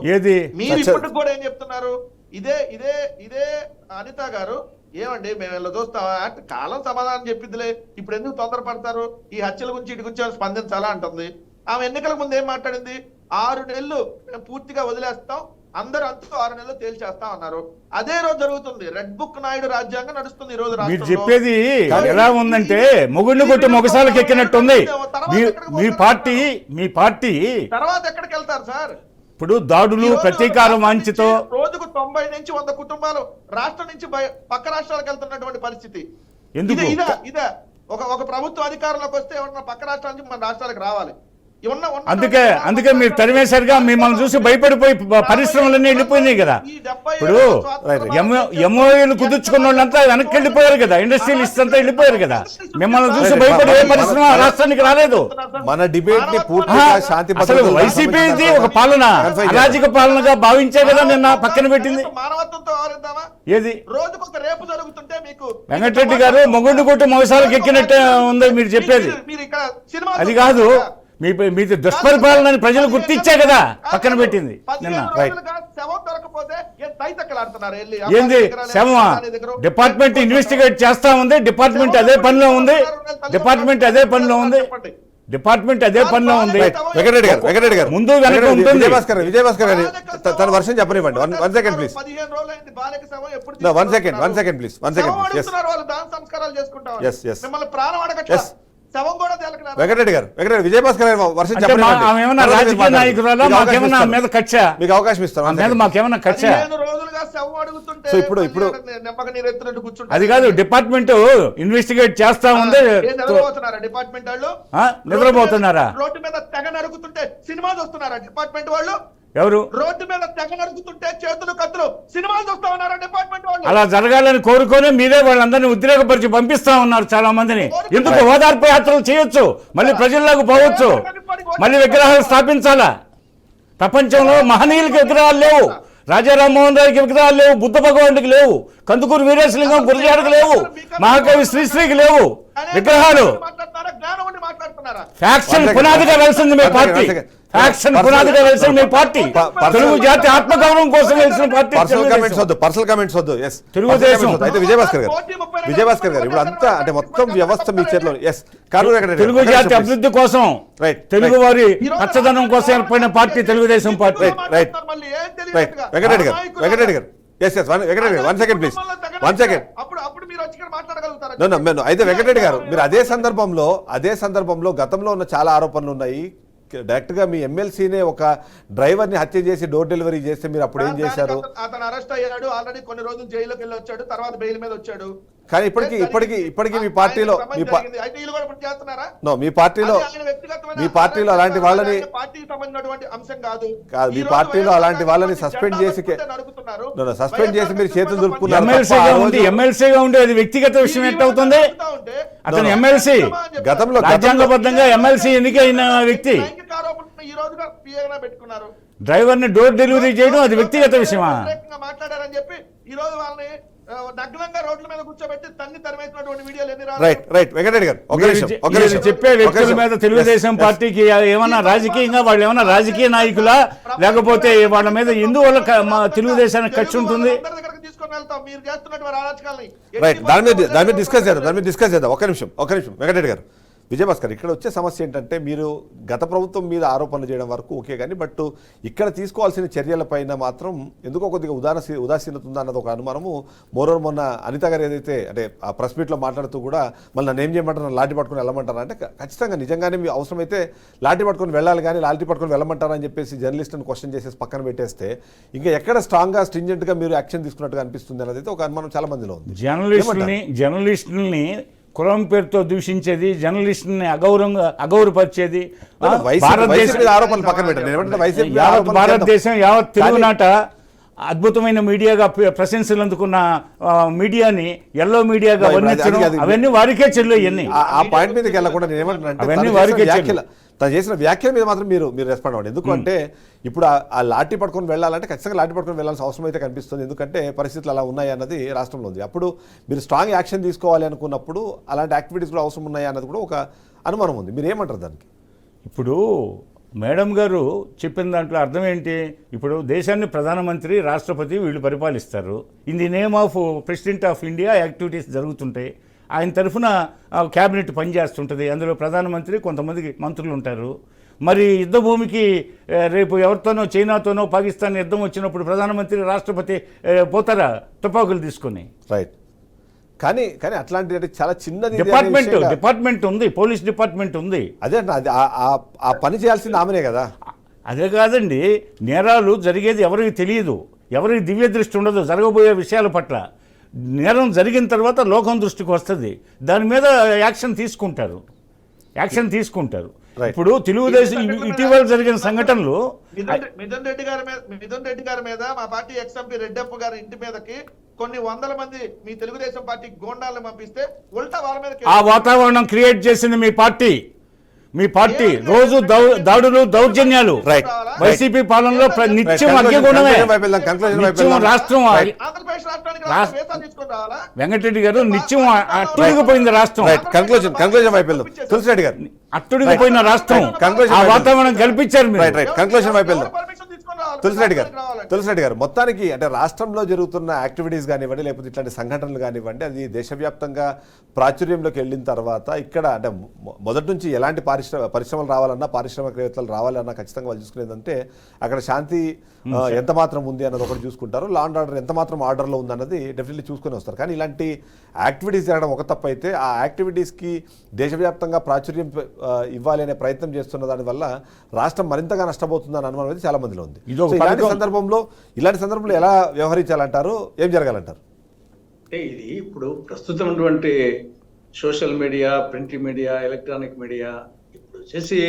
మీరు ఇప్పటికి కూడా ఏం చెప్తున్నారు? ఇదే అనిత గారు ఏమండి మేము ఇలా చూస్తామా, కాలం సమాధానం చెప్పిద్దిలే, ఇప్పుడు ఎందుకు తొందరపడతారు, ఈ హత్యల గురించి ఇటు గురించి స్పందించాలా అంటుంది. ఆమె ఎన్నికల ముందు ఏం మాట్లాడింది? 6 నెలలు మేము పూర్తిగా వదిలేస్తాం, అందరూ అంతా 6 నెలలు తేల్చేస్తాం అన్నారు. అదే రోజు జరుగుతుంది. రెడ్ బుక్ నాయుడు రాజ్యాంగం నడుస్తుంది ఈ రోజు. మీరు చెప్పేది ఎలా ఉందంటే మొగుడిని కొట్టి మొగసాలకు ఎక్కినట్టుంది. మీ పార్టీ తర్వాత ఎక్కడికి వెళ్తారు సార్? ఇప్పుడు దాడులు, ప్రతీకార వాంఛతో రోజుకు 90 నుంచి 100 కుటుంబాలు రాష్ట్రం నుంచి పక్క రాష్ట్రాలకు వెళ్తున్నటువంటి పరిస్థితి. ఇదే ఒక ప్రభుత్వ అధికారంలోకి వస్తే ఏమన్నా పక్క రాష్ట్రాల నుంచి మన రాష్ట్రాలకు రావాలి. అందుకే మీరు తరిమేసరిగా మిమ్మల్ని చూసి భయపడిపోయి పరిశ్రమలన్నీ వెళ్ళిపోయినాయి కదా. ఇప్పుడు ఎంఓయూలు కుదుర్చుకున్న వాళ్ళంతా వెనక్కి వెళ్ళిపోయారు కదా, ఇండస్ట్రియలిస్ట్ అంతా వెళ్ళిపోయారు కదా. మిమ్మల్ని చూసి భయపడి ఏ పరిశ్రమ రాష్ట్రానికి రాలేదు. మన డిబేట్ ని పూర్తిగా శాంతి అసలు వైసీపీ ఒక పాలన అరాజక పాలనగా భావించే కదా నిన్న పక్కన పెట్టింది. మానవత్వంతో వ్యవహరిద్దామా? ఏది రోజుకొక రేపు జరుగుతుంటే మీకు వెంకటరెడ్డి గారు మొగుండు కొట్టు మోసాలకు ఎక్కినట్టు ఉంది మీరు చెప్పేది. మీరు ఇక్కడ సినిమా అది కాదు, మీది దుష్పరిపాలన ప్రజలు గుర్తించే కదా పక్కన పెట్టింది నిన్న. శవం దొరకపోతే ఏంది శవమా? డిపార్ట్మెంట్ ఇన్వెస్టిగేట్ చేస్తా ఉంది, డిపార్ట్మెంట్ అదే పనిలో ఉంది, డిపార్ట్మెంట్ అదే పనిలో ఉంది, డిపార్ట్మెంట్ అదే పనిలో ఉంది. వెంకటరెడ్డి గారు ముందు వెనక ఉంటుంది. విజయభాస్కర్ గారు తన వర్షం చెప్పనివ్వండి. 1 సెకండ్ ప్లీజ్. 1 second please. సంస్కారాలు చేసుకుంటాం. మిమ్మల్ని ప్రాణం అడగట్లేదు. వెంకటరెడ్డి గారు విజయభాస్కర్ గారు వర్షం ఏమన్నా రాజకీయ నాయకురాలా? మాకేమన్నా మీద కక్ష? మీకు అవకాశం ఇస్తాం. మాకేమన్నా కక్ష? సో ఇప్పుడు అది కాదు, డిపార్ట్మెంట్ ఇన్వెస్టిగేట్ చేస్తా ఉంది. డిపార్ట్మెంట్ వాళ్ళు నిద్రపోతున్నారా? రోడ్డు మీద తెగ నరుగుతుంటే సినిమా చూస్తున్నారా డిపార్ట్మెంట్ వాళ్ళు? ఎవరు రోడ్డు మీద తెగ నరుగుతుంటే చేతులు కత్తులు సినిమాలు చూస్తా ఉన్నారా డిపార్ట్మెంట్ వాళ్ళు? అలా జరగాలని కోరుకొని మీరే వాళ్ళందరినీ ఉద్రేకపరిచి పంపిస్తా ఉన్నారు చాలా మందిని. ఎందుకు ఓదార్పు యాత్రలు చేయొచ్చు, మళ్ళీ ప్రజల్లోకి పోవచ్చు, మళ్ళీ విగ్రహాలు స్థాపించాలా? ప్రపంచంలో మహనీయులకి విగ్రహాలు లేవు, రాజా రామ్మోహన్ రాయ్కి విగ్రహాలు లేవు, బుద్ధ భగవానుడికి లేవు, కందుకూరు వీరేశలింగం గురజాడకు లేవు, మహాకవి శ్రీశ్రీకి లేవు విగ్రహాలు. ఫ్యాక్షన్ పునాదిగా వెలిసింది మీ పార్టీ, ఫ్యాక్షన్ పునాదిగా వెలిసింది మీ పార్టీ. తెలుగు జాతి ఆత్మగౌరవం కోసం వెలిసిన పార్టీ పర్సనల్ కామెంట్స్ వద్దు. తెలుగుదేశం. అయితే విజయభాస్కర్ గారు ఇప్పుడు అంతా అంటే మొత్తం వ్యవస్థ మీ చేతిలో. తెలుగు జాతి అభివృద్ధి కోసం, తెలుగు వారి పచ్చదనం కోసం ఏర్పడిన పార్టీ తెలుగుదేశం పార్టీ. వెంకటరెడ్డి గారు 1 సెకండ్ ప్లీజ్. 1 సెకండ్. అయితే వెంకటరెడ్డి గారు మీరు అదే సందర్భంలో గతంలో ఉన్న చాలా ఆరోపణలు ఉన్నాయి. డైరెక్ట్ గా మీ ఎమ్మెల్సీనే ఒక డ్రైవర్ ని హత్య చేసి డోర్ డెలివరీ చేస్తే మీరు అప్పుడు ఏం చేశారు? అతను అరెస్ట్ అయ్యాడు, ఆల్రెడీ కొన్ని రోజులు జైల్లోకి వెళ్ళి వచ్చాడు, తర్వాత బెయిల్ మీద వచ్చాడు. కానీ ఇప్పటికీ మీ పార్టీలో మీ పార్టీలో అలాంటి వాళ్ళని మీ పార్టీలో అలాంటి వాళ్ళని సస్పెండ్ చేసి మీరు చేతులు దులుపుకున్నారు. ఎమ్మెల్సీగా ఉండే అది వ్యక్తిగత విషయం ఎట్టవుతుంది? అతను ఎమ్మెల్సీ, గతంలో రాజ్యాంగబద్ధంగా ఎమ్మెల్సీ ఎన్నికైన వ్యక్తి డ్రైవర్ ని డోర్ డెలివరీ చేయడం అది వ్యక్తిగత విషయమా? మాట్లాడారని చెప్పి ఈ రోజు వాళ్ళని నగ్నంగా రోడ్ల మీద కూర్చోబెట్టి తన్ని తరిమేసినటువంటి వీడియోలు ఎన్ని చెప్పే వ్యక్తుల మీద తెలుగుదేశం పార్టీకి ఏమన్నా రాజకీయంగా వాళ్ళు ఏమన్నా రాజకీయ నాయకులా, లేకపోతే వాళ్ళ మీద ఎందువల్ల తెలుగుదేశానికి ఖర్చు ఉంటుంది? తీసుకొని వెళ్తాం మీరు చేస్తున్నటువంటి అరాచకాలని. దాని మీద డిస్కస్ చేద్దాం. ఒక నిమిషం వెంకటరెడ్డి గారు. విజయభాస్కర్ ఇక్కడ వచ్చే సమస్య ఏంటంటే మీరు గత ప్రభుత్వం మీద ఆరోపణలు చేయడం వరకు ఓకే, కానీ బట్ ఇక్కడ తీసుకోవాల్సిన చర్యలపైన మాత్రం ఎందుకో కొద్దిగా ఉదాసీనత ఉందా అన్నది ఒక అనుమానము. మోరోవర్ మొన్న అనిత గారు ఏదైతే అంటే ఆ ప్రెస్ మీట్లో మాట్లాడుతూ కూడా మళ్ళీ నన్ను ఏం చేయమంటారు, లాఠీ పట్టుకొని వెళ్ళమంటారా అంటే ఖచ్చితంగా నిజంగానే మీ అవసరమైతే లాఠీ పట్టుకొని వెళ్ళాలి, కానీ లాఠీ పట్టుకొని వెళ్ళమంటారా అని చెప్పేసి జర్నలిస్ట్ని క్వశ్చన్ చేసేసి పక్కన పెట్టేస్తే ఇంకా ఎక్కడ స్ట్రాంగ్గా స్ట్రింజెంట్గా మీరు యాక్షన్ తీసుకున్నట్టుగా అనిపిస్తుంది అన్నది అయితే ఒక అనుమానం చాలా మందిలో ఉంది. జర్నలిస్టుల్ని కులం పేరుతో దూషించేది, జర్నలిస్టుని అగౌరవపరిచేది, భారతదేశం యావత్ తెలుగునాట అద్భుతమైన మీడియాగా ప్రశంసలందుకున్న మీడియాని ఎల్లో మీడియాగా వర్ణించడం అవన్నీ వారికే చెల్లు. ఇవన్నీ ఆ పాయింట్ మీదకి వెళ్ళకుండా నేను ఏమంటున్నా, తను చేసిన వ్యాఖ్యల మీద మాత్రం మీరు రెస్పాండ్ అవ్వండి. ఎందుకంటే ఇప్పుడు ఆ లాఠీ పట్టుకొని వెళ్ళాలంటే ఖచ్చితంగా లాఠీ పట్టుకొని వెళ్ళాల్సిన అవసరం అయితే కనిపిస్తుంది. ఎందుకంటే పరిస్థితులు అలా ఉన్నాయి అన్నది రాష్ట్రంలో ఉంది. అప్పుడు మీరు స్ట్రాంగ్ యాక్షన్ తీసుకోవాలి అనుకున్నప్పుడు అలాంటి యాక్టివిటీస్ కూడా అవసరం ఉన్నాయి అన్నది కూడా ఒక అనుమానం ఉంది. మీరు ఏమంటారు దానికి? ఇప్పుడు మేడం గారు చెప్పిన దాంట్లో అర్థం ఏంటి? ఇప్పుడు దేశాన్ని ప్రధానమంత్రి, రాష్ట్రపతి వీళ్ళు పరిపాలిస్తారు. In the name of president of India activities జరుగుతుంటాయి. ఆయన తరఫున క్యాబినెట్ పనిచేస్తుంటుంది. అందులో ప్రధానమంత్రి, కొంతమంది మంత్రులు ఉంటారు. మరి యుద్ధ భూమికి రేపు ఎవరితోనో చైనాతోనో పాకిస్తాన్ యుద్ధం వచ్చినప్పుడు ప్రధానమంత్రి, రాష్ట్రపతి పోతారా తుపాకులు తీసుకొని? రైట్. కానీ అట్లాంటి అంటే చాలా చిన్నది డిపార్ట్మెంట్ ఉంది, పోలీస్ డిపార్ట్మెంట్ ఉంది. అదే ఆ పని చేయాల్సింది ఆమెనే కదా. అదే కాదండి, నేరాలు జరిగేది ఎవరికి తెలియదు, ఎవరికి దివ్య దృష్టి ఉండదు జరగబోయే విషయాల పట్ల. నేరం జరిగిన తర్వాత లోకం దృష్టికి వస్తుంది, దాని మీద యాక్షన్ తీసుకుంటారు. Right. ఇప్పుడు తెలుగుదేశం ఇటీవల జరిగిన సంఘటనలు మిథున్ రెడ్డి గారి మీద మా పార్టీ ఎక్స్ఎంపీ రెడ్డప్ప గారి ఇంటి మీదకి కొన్ని వందల మంది మీ తెలుగుదేశం పార్టీ గోండాలను పంపిస్తే ఉల్టా వాళ్ళ మీద ఆ వాతావరణం క్రియేట్ చేసింది మీ పార్టీ రోజు దాడులు దౌర్జన్యాలు Right. వైసీపీ పాలనలో నిత్యం అగ్గిగుణమే. నిత్యం రాష్ట్రం ఆంధ్రప్రదేశ్ రాష్ట్రానికి వేసాలు తీసుకొని రావాలా? వెంకటరెడ్డి గారు నిత్యం అట్టుడిగిపోయింది రాష్ట్రం. కంక్లూజన్ వైపు వెళ్దాం. తులసిరెడ్డి గారు అట్టుడిగిపోయిన రాష్ట్రం. Conclusion ఆ వాతావరణం కల్పించారు మీరు. రైట్ కంక్లూజన్ వైపు వెళ్దాం. పర్మిషన్ తీసుకొని రావాలి. తులసిరెడ్డి గారు మొత్తానికి అంటే రాష్ట్రంలో జరుగుతున్న యాక్టివిటీస్ కానివ్వండి, లేకపోతే ఇట్లాంటి సంఘటనలు కానివ్వండి, అది దేశవ్యాప్తంగా ప్రాచుర్యంలోకి వెళ్ళిన తర్వాత ఇక్కడ అంటే మొదటి నుంచి ఎలాంటి పరిశ్రమలు రావాలన్నా, పారిశ్రామికవేత్తలు రావాలన్నా ఖచ్చితంగా వాళ్ళు చూసుకునేదంటే అక్కడ శాంతి ఎంత మాత్రం ఉంది అన్నది ఒకటి చూసుకుంటారు, లా అండ్ ఆర్డర్ ఎంత మాత్రం ఆర్డర్లో ఉంది అన్నది డెఫినెట్లీ చూసుకొని వస్తారు. కానీ ఇలాంటి యాక్టివిటీస్ జరగడం ఒక తప్పు అయితే, ఆ యాక్టివిటీస్కి దేశవ్యాప్తంగా ప్రాచుర్యం ఇవ్వాలి అనే ప్రయత్నం చేస్తున్న దానివల్ల రాష్ట్రం మరింతగా నష్టపోతుందని అనుమానం అయితే చాలా మందిలో ఉంది. సో ఇలాంటి సందర్భంలో ఎలా వ్యవహరించాలంటారు, ఏం జరగాలంటారు? అంటే ఇది ఇప్పుడు ప్రస్తుతం ఉన్నటువంటి social media, print media, electronic media ఇప్పుడు వచ్చేసి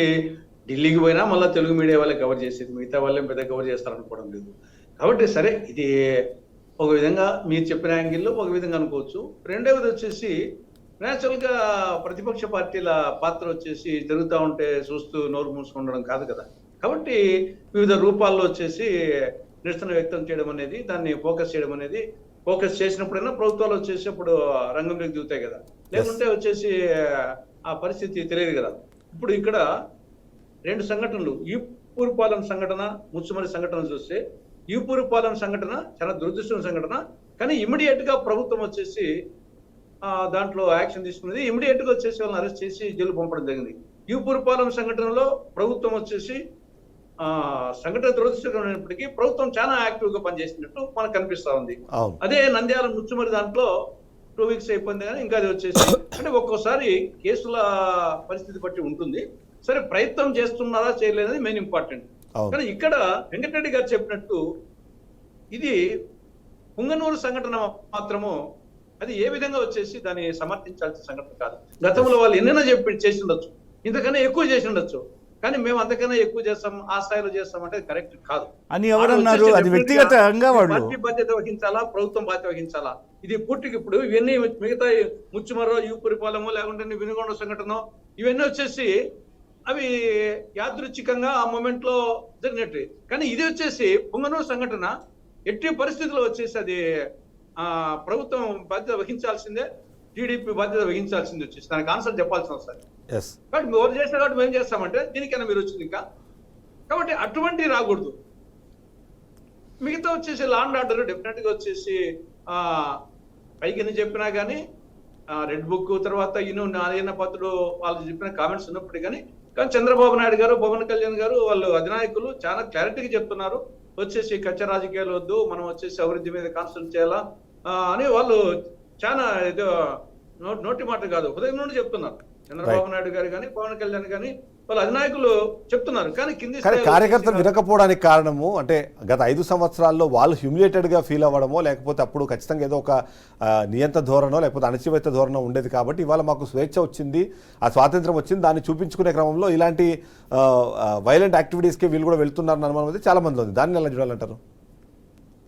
ఢిల్లీకి పోయినా మళ్ళీ తెలుగు మీడియా వాళ్ళే కవర్ చేసేది, మిగతా వాళ్ళే పెద్ద కవర్ చేస్తారనుకోవడం లేదు. కాబట్టి సరే, ఇది ఒక విధంగా మీరు చెప్పిన యాంగిల్లో ఒక విధంగా అనుకోవచ్చు. రెండవది వచ్చేసి న్యాచురల్గా ప్రతిపక్ష పార్టీల పాత్ర వచ్చేసి జరుగుతూ ఉంటే చూస్తూ నోరు మూసుకుండడం కాదు కదా. కాబట్టి వివిధ రూపాల్లో వచ్చేసి నిరసన వ్యక్తం చేయడం అనేది, దాన్ని ఫోకస్ చేయడం అనేది, ఫోకస్ చేసినప్పుడైనా ప్రభుత్వాలు వచ్చేసి అప్పుడు రంగంలోకి దిగుతాయి కదా. లేకుంటే వచ్చేసి ఆ పరిస్థితి తెలియదు కదా. ఇప్పుడు ఇక్కడ రెండు సంఘటనలు, ఈపూరుపాలెం సంఘటన, ముచ్చుమరి సంఘటన చూస్తే ఈపూరుపాలెం సంఘటన చాలా దురదృష్టం సంఘటన. కానీ ఇమీడియట్ గా ప్రభుత్వం వచ్చేసి దాంట్లో యాక్షన్ తీసుకున్నది, ఇమీడియట్ గా వచ్చేసి వాళ్ళని అరెస్ట్ చేసి జైలు పంపడం జరిగింది. ఈపూరుపాలెం సంఘటనలో ప్రభుత్వం వచ్చేసి సంఘటన దురదృష్టకరమైనప్పటికీ ప్రభుత్వం చాలా యాక్టివ్ గా పనిచేసినట్టు మనకు కనిపిస్తా ఉంది. అదే నంద్యాల ముచ్చుమరి దాంట్లో 2 weeks అయిపోయింది, కానీ ఇంకా అది వచ్చేసి అంటే ఒక్కోసారి కేసుల పరిస్థితి బట్టి ఉంటుంది. సరే, ప్రయత్నం చేస్తున్నారా చేయలేదని మెయిన్ ఇంపార్టెంట్. కానీ ఇక్కడ వెంకటరెడ్డి గారు చెప్పినట్టు ఇది పుంగనూరు సంఘటన మాత్రము అది ఏ విధంగా వచ్చేసి దాన్ని సమర్థించాల్సిన సంఘటన కాదు. గతంలో వాళ్ళు ఎన్నైనా చేసి ఉండొచ్చు, ఇంతకన్నా ఎక్కువ చేసి ఉండొచ్చు, కానీ మేము అంతకన్నా ఎక్కువ చేస్తాం, ఆ స్థాయిలో చేస్తామంటే కరెక్ట్ కాదు అని ఎవరన్నారు? అది వ్యక్తిగతంగా పార్టీ బాధ్యత వహించాలా, ప్రభుత్వం బాధ్యత వహించాలా? ఇది పూర్తికి ఇప్పుడు ఇవన్నీ మిగతా ముచ్చుమరో, ఈపూరుపాలెమో, లేకుంటే వినుగొండ సంఘటన, ఇవన్నీ వచ్చేసి అవి యాదృచ్ఛికంగా ఆ మూమెంట్ లో జరిగినట్టు. కానీ ఇది వచ్చేసి పుంగనూరు సంఘటన ఎట్టి పరిస్థితుల్లో వచ్చేసి అది ప్రభుత్వం బాధ్యత వహించాల్సిందే, టీడీపీ బాధ్యత వహించాల్సింది, వచ్చేసి దానికి ఆన్సర్ చెప్పాల్సిన అవసరం. కాబట్టి ఎవరు చేసినా కాబట్టి మేము చేస్తామంటే దీనికైనా మీరు వచ్చింది ఇంకా. కాబట్టి అటువంటి రాకూడదు. మిగతా వచ్చేసి లా అండ్ ఆర్డర్ డెఫినెట్ గా వచ్చేసి పైకి ఎన్ని చెప్పినా కానీ రెడ్ బుక్ తర్వాత నారాయణ పాత్రుడు వాళ్ళు చెప్పిన కామెంట్స్ ఉన్నప్పటికీ కానీ చంద్రబాబు నాయుడు గారు, పవన్ కళ్యాణ్ గారు, వాళ్ళు అధినాయకులు చాలా క్లారిటీగా చెప్తున్నారు, వచ్చేసి కచ్చ రాజకీయాలు వద్దు, మనం వచ్చేసి అభివృద్ధి మీద కాన్సన్ట్రేట్ చేయాలా అని వాళ్ళు చాలా ఏదో నోటి మాట కాదు, ఉదయం నుండి చెప్తున్నారు. చంద్రబాబు నాయుడు గారు కానీ, పవన్ కళ్యాణ్ కానీ, వాళ్ళ అధినాయకులు చెప్తున్నారు. కానీ కార్యకర్తలు వినకపోవడానికి కారణము అంటే గత 5 సంవత్సరాల్లో వాళ్ళు హ్యూమిలేటెడ్ గా ఫీల్ అవ్వడమో, లేకపోతే అప్పుడు ఖచ్చితంగా ఏదో ఒక నియంత ధోరణో లేకపోతే అణచివేత ధోరణం ఉండేది. కాబట్టి ఇవాళ మాకు స్వేచ్ఛ వచ్చింది, ఆ స్వాతంత్రం వచ్చింది, దాన్ని చూపించుకునే క్రమంలో ఇలాంటి వైలెంట్ యాక్టివిటీస్కి వీళ్ళు కూడా వెళ్తున్నారని అనుమానం అయితే చాలా మంది ఉంది. దాన్ని ఎలా చూడాలంటారు?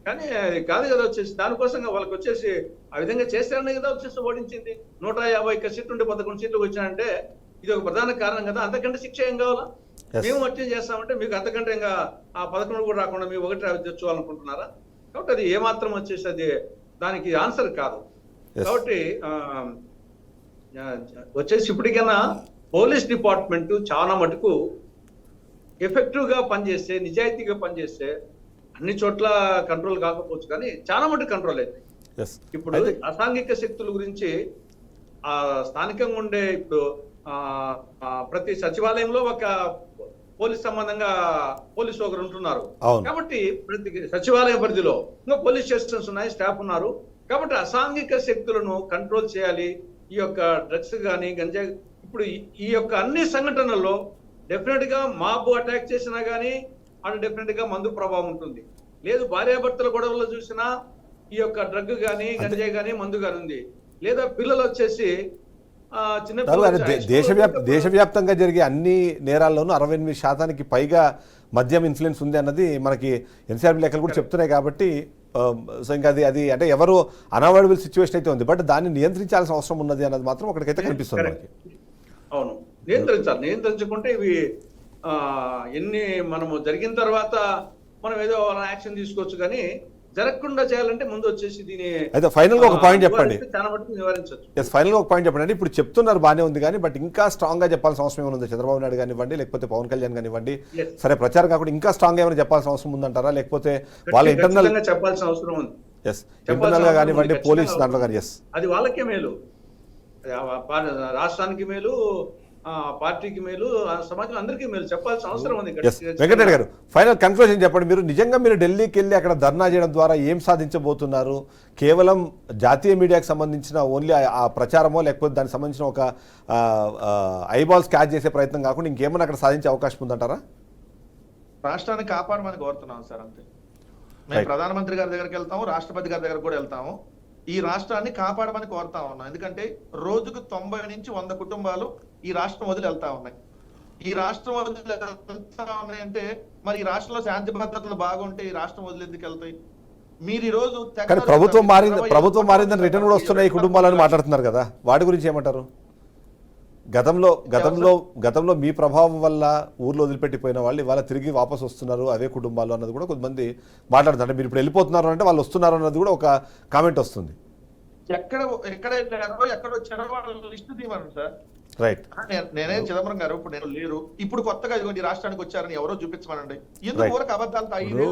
కానీ కాదు కదా, వచ్చేసి దానికోసంగా వాళ్ళకి వచ్చేసి ఆ విధంగా చేస్తారనే కదా వచ్చేసి ఓడించింది. 151 సీట్లు ఉండి 11 సీట్లకు వచ్చినాయంటే ఇది ఒక ప్రధాన కారణం కదా. అంతకంటే శిక్ష ఏం కావాలా? మేము వచ్చి చేస్తామంటే మీకు అంతకంటే ఇంకా ఆ 11 కూడా రాకుండా మేము 1 తెచ్చుకోవాలనుకుంటున్నారా? కాబట్టి అది ఏమాత్రం వచ్చేసి అది దానికి ఆన్సర్ కాదు. కాబట్టి వచ్చేసి ఇప్పటికైనా పోలీస్ డిపార్ట్మెంట్ చాలా మటుకు ఎఫెక్టివ్ గా పనిచేస్తే, నిజాయితీగా పనిచేస్తే అన్ని చోట్ల కంట్రోల్ కాకపోవచ్చు, కానీ చాలా మటుకు కంట్రోల్ అవుతాయి. ఇప్పుడు అసాంఘిక శక్తుల గురించి స్థానికంగా ఉండే ఇప్పుడు ప్రతి సచివాలయంలో ఒక పోలీస్ సంబంధంగా పోలీసు ఒకరు ఉంటున్నారు. కాబట్టి ప్రతి సచివాలయ పరిధిలో ఇంకా పోలీస్ స్టేషన్స్ ఉన్నాయి, స్టాఫ్ ఉన్నారు. కాబట్టి అసాంఘిక శక్తులను కంట్రోల్ చేయాలి. ఈ యొక్క డ్రగ్స్ కానీ, గంజాయి, ఇప్పుడు ఈ యొక్క అన్ని సంఘటనల్లో డెఫినెట్ గా మాబ్ అటాక్ చేసినా కానీ అది డెఫినెట్ గా మందు ప్రభావం ఉంటుంది. లేదు భార్యాభర్తల గొడవల్లో చూసినా ఈ యొక్క డ్రగ్ కానీ, గంజాయి కానీ, మందు కానీ ఉంది. లేదా పిల్లలు వచ్చేసి దేశవ్యాప్తంగా జరిగే అన్ని నేరాల్లోనూ 68% పైగా మద్యం ఇన్ఫ్లుయెన్స్ ఉంది అన్నది మనకి ఎన్సీఆర్బీ లెక్కలు కూడా చెప్తున్నాయి. కాబట్టి సో ఇంకా అది అంటే ఎవరు అన్అవాయిడబుల్ సిచ్యువేషన్ అయితే ఉంది, బట్ దాన్ని నియంత్రించాల్సిన అవసరం ఉన్నది అన్నది మాత్రం ఒకటికైతే కనిపిస్తుంది మనకి. అవును, నియంత్రించుకుంటే ఇవి ఎన్ని మనము జరిగిన తర్వాత మనం ఏదో యాక్షన్ తీసుకోవచ్చు, కానీ జరగకుండా చేయాలంటే ముందు వచ్చేసి దీని అయితే ఫైనల్ గా ఒక పాయింట్ చెప్పండి. చాలా మటుకు నివారించవచ్చు. ఎస్, ఫైనల్ గా ఒక పాయింట్ చెప్పండి. ఇప్పుడు చెప్తున్నారు బాగానే ఉంది, కానీ బట్ ఇంకా స్ట్రాంగ్ గా చెప్పాల్సిన అవసరం ఏమైనా ఉంది? చంద్రబాబు నాయుడు కానివ్వండి, లేకపోతే పవన్ కళ్యాణ్ కానివ్వండి, సరే ప్రచారం కాకుండా ఇంకా స్ట్రాంగ్ ఏమైనా చెప్పాల్సిన అవసరం ఉందంటారా? లేకపోతే వాళ్ళ ఇంటర్నల్ చెప్పాల్సిన అవసరం ఉంది. ఎస్, ఇంటర్నల్ గా కానివ్వండి, పోలీస్ దాంట్లో కానీ. ఎస్, అది వాళ్ళకే మేలు, రాష్ట్రానికి మేలు, పార్టీకి మేలు, సమాజం అందరికీ మేలు చెప్పాల్సిన అవసరం ఉంది. వెంకటరెడ్డి గారు, ఫైనల్ కన్క్లూజన్ చెప్పండి. మీరు నిజంగా మీరు ఢిల్లీకి వెళ్ళి అక్కడ ధర్నా చేయడం ద్వారా ఏం సాధించబోతున్నారు? కేవలం జాతీయ మీడియాకి సంబంధించిన ఓన్లీ ఆ ప్రచారమో, లేకపోతే దానికి సంబంధించిన ఒక ఐబాల్స్ క్యాచ్ చేసే ప్రయత్నం కాకుండా ఇంకేమైనా అక్కడ సాధించే అవకాశం ఉందంటారా? రాష్ట్రాన్ని కాపాడమని కోరుతున్నాం సార్, అంతే. మేము ప్రధానమంత్రి గారి దగ్గరికి వెళ్తాము, రాష్ట్రపతి గారి దగ్గర కూడా వెళ్తాము. ఈ రాష్ట్రాన్ని కాపాడమని కోరుతా ఉన్నాం. ఎందుకంటే రోజుకు 90 నుంచి 100 కుటుంబాలు ఈ రాష్ట్రం వదిలి వెళ్తా ఉన్నాయి. ఈ రాష్ట్రం వదిలి వెళ్తా ఉన్నాయంటే మరి ఈ రాష్ట్రంలో శాంతి భద్రతలు బాగుంటే ఈ రాష్ట్రం వదిలి ఎందుకు వెళ్తాయి? మీరు ఈ రోజు ప్రభుత్వం మారిందని రిటర్న్ కూడా వస్తున్నాయి కుటుంబాలని మాట్లాడుతున్నారు కదా, వాటి గురించి ఏమంటారు? గతంలో మీ ప్రభావం వల్ల ఊర్లో వదిలిపెట్టిపోయిన వాళ్ళు ఇవాళ తిరిగి వాపసు వస్తున్నారు, అవే కుటుంబాలు అన్నది కూడా కొంతమంది మాట్లాడుతున్నారు. అంటే మీరు ఇప్పుడు వెళ్ళిపోతున్నారు అంటే వాళ్ళు వస్తున్నారు అన్నది కూడా ఒక కామెంట్ వస్తుంది. ఎక్కడ వచ్చారో వాళ్ళ లిస్ట్ తీయమను సార్. రైట్, నేనే చిదంబరం గారు ఇప్పుడు నేను లేరు, ఇప్పుడు కొత్తగా ఇదిగోండి రాష్ట్రానికి వచ్చారని ఎవరో చూపించమనండి. ఎందుకు ఊరకు అబద్ధాలు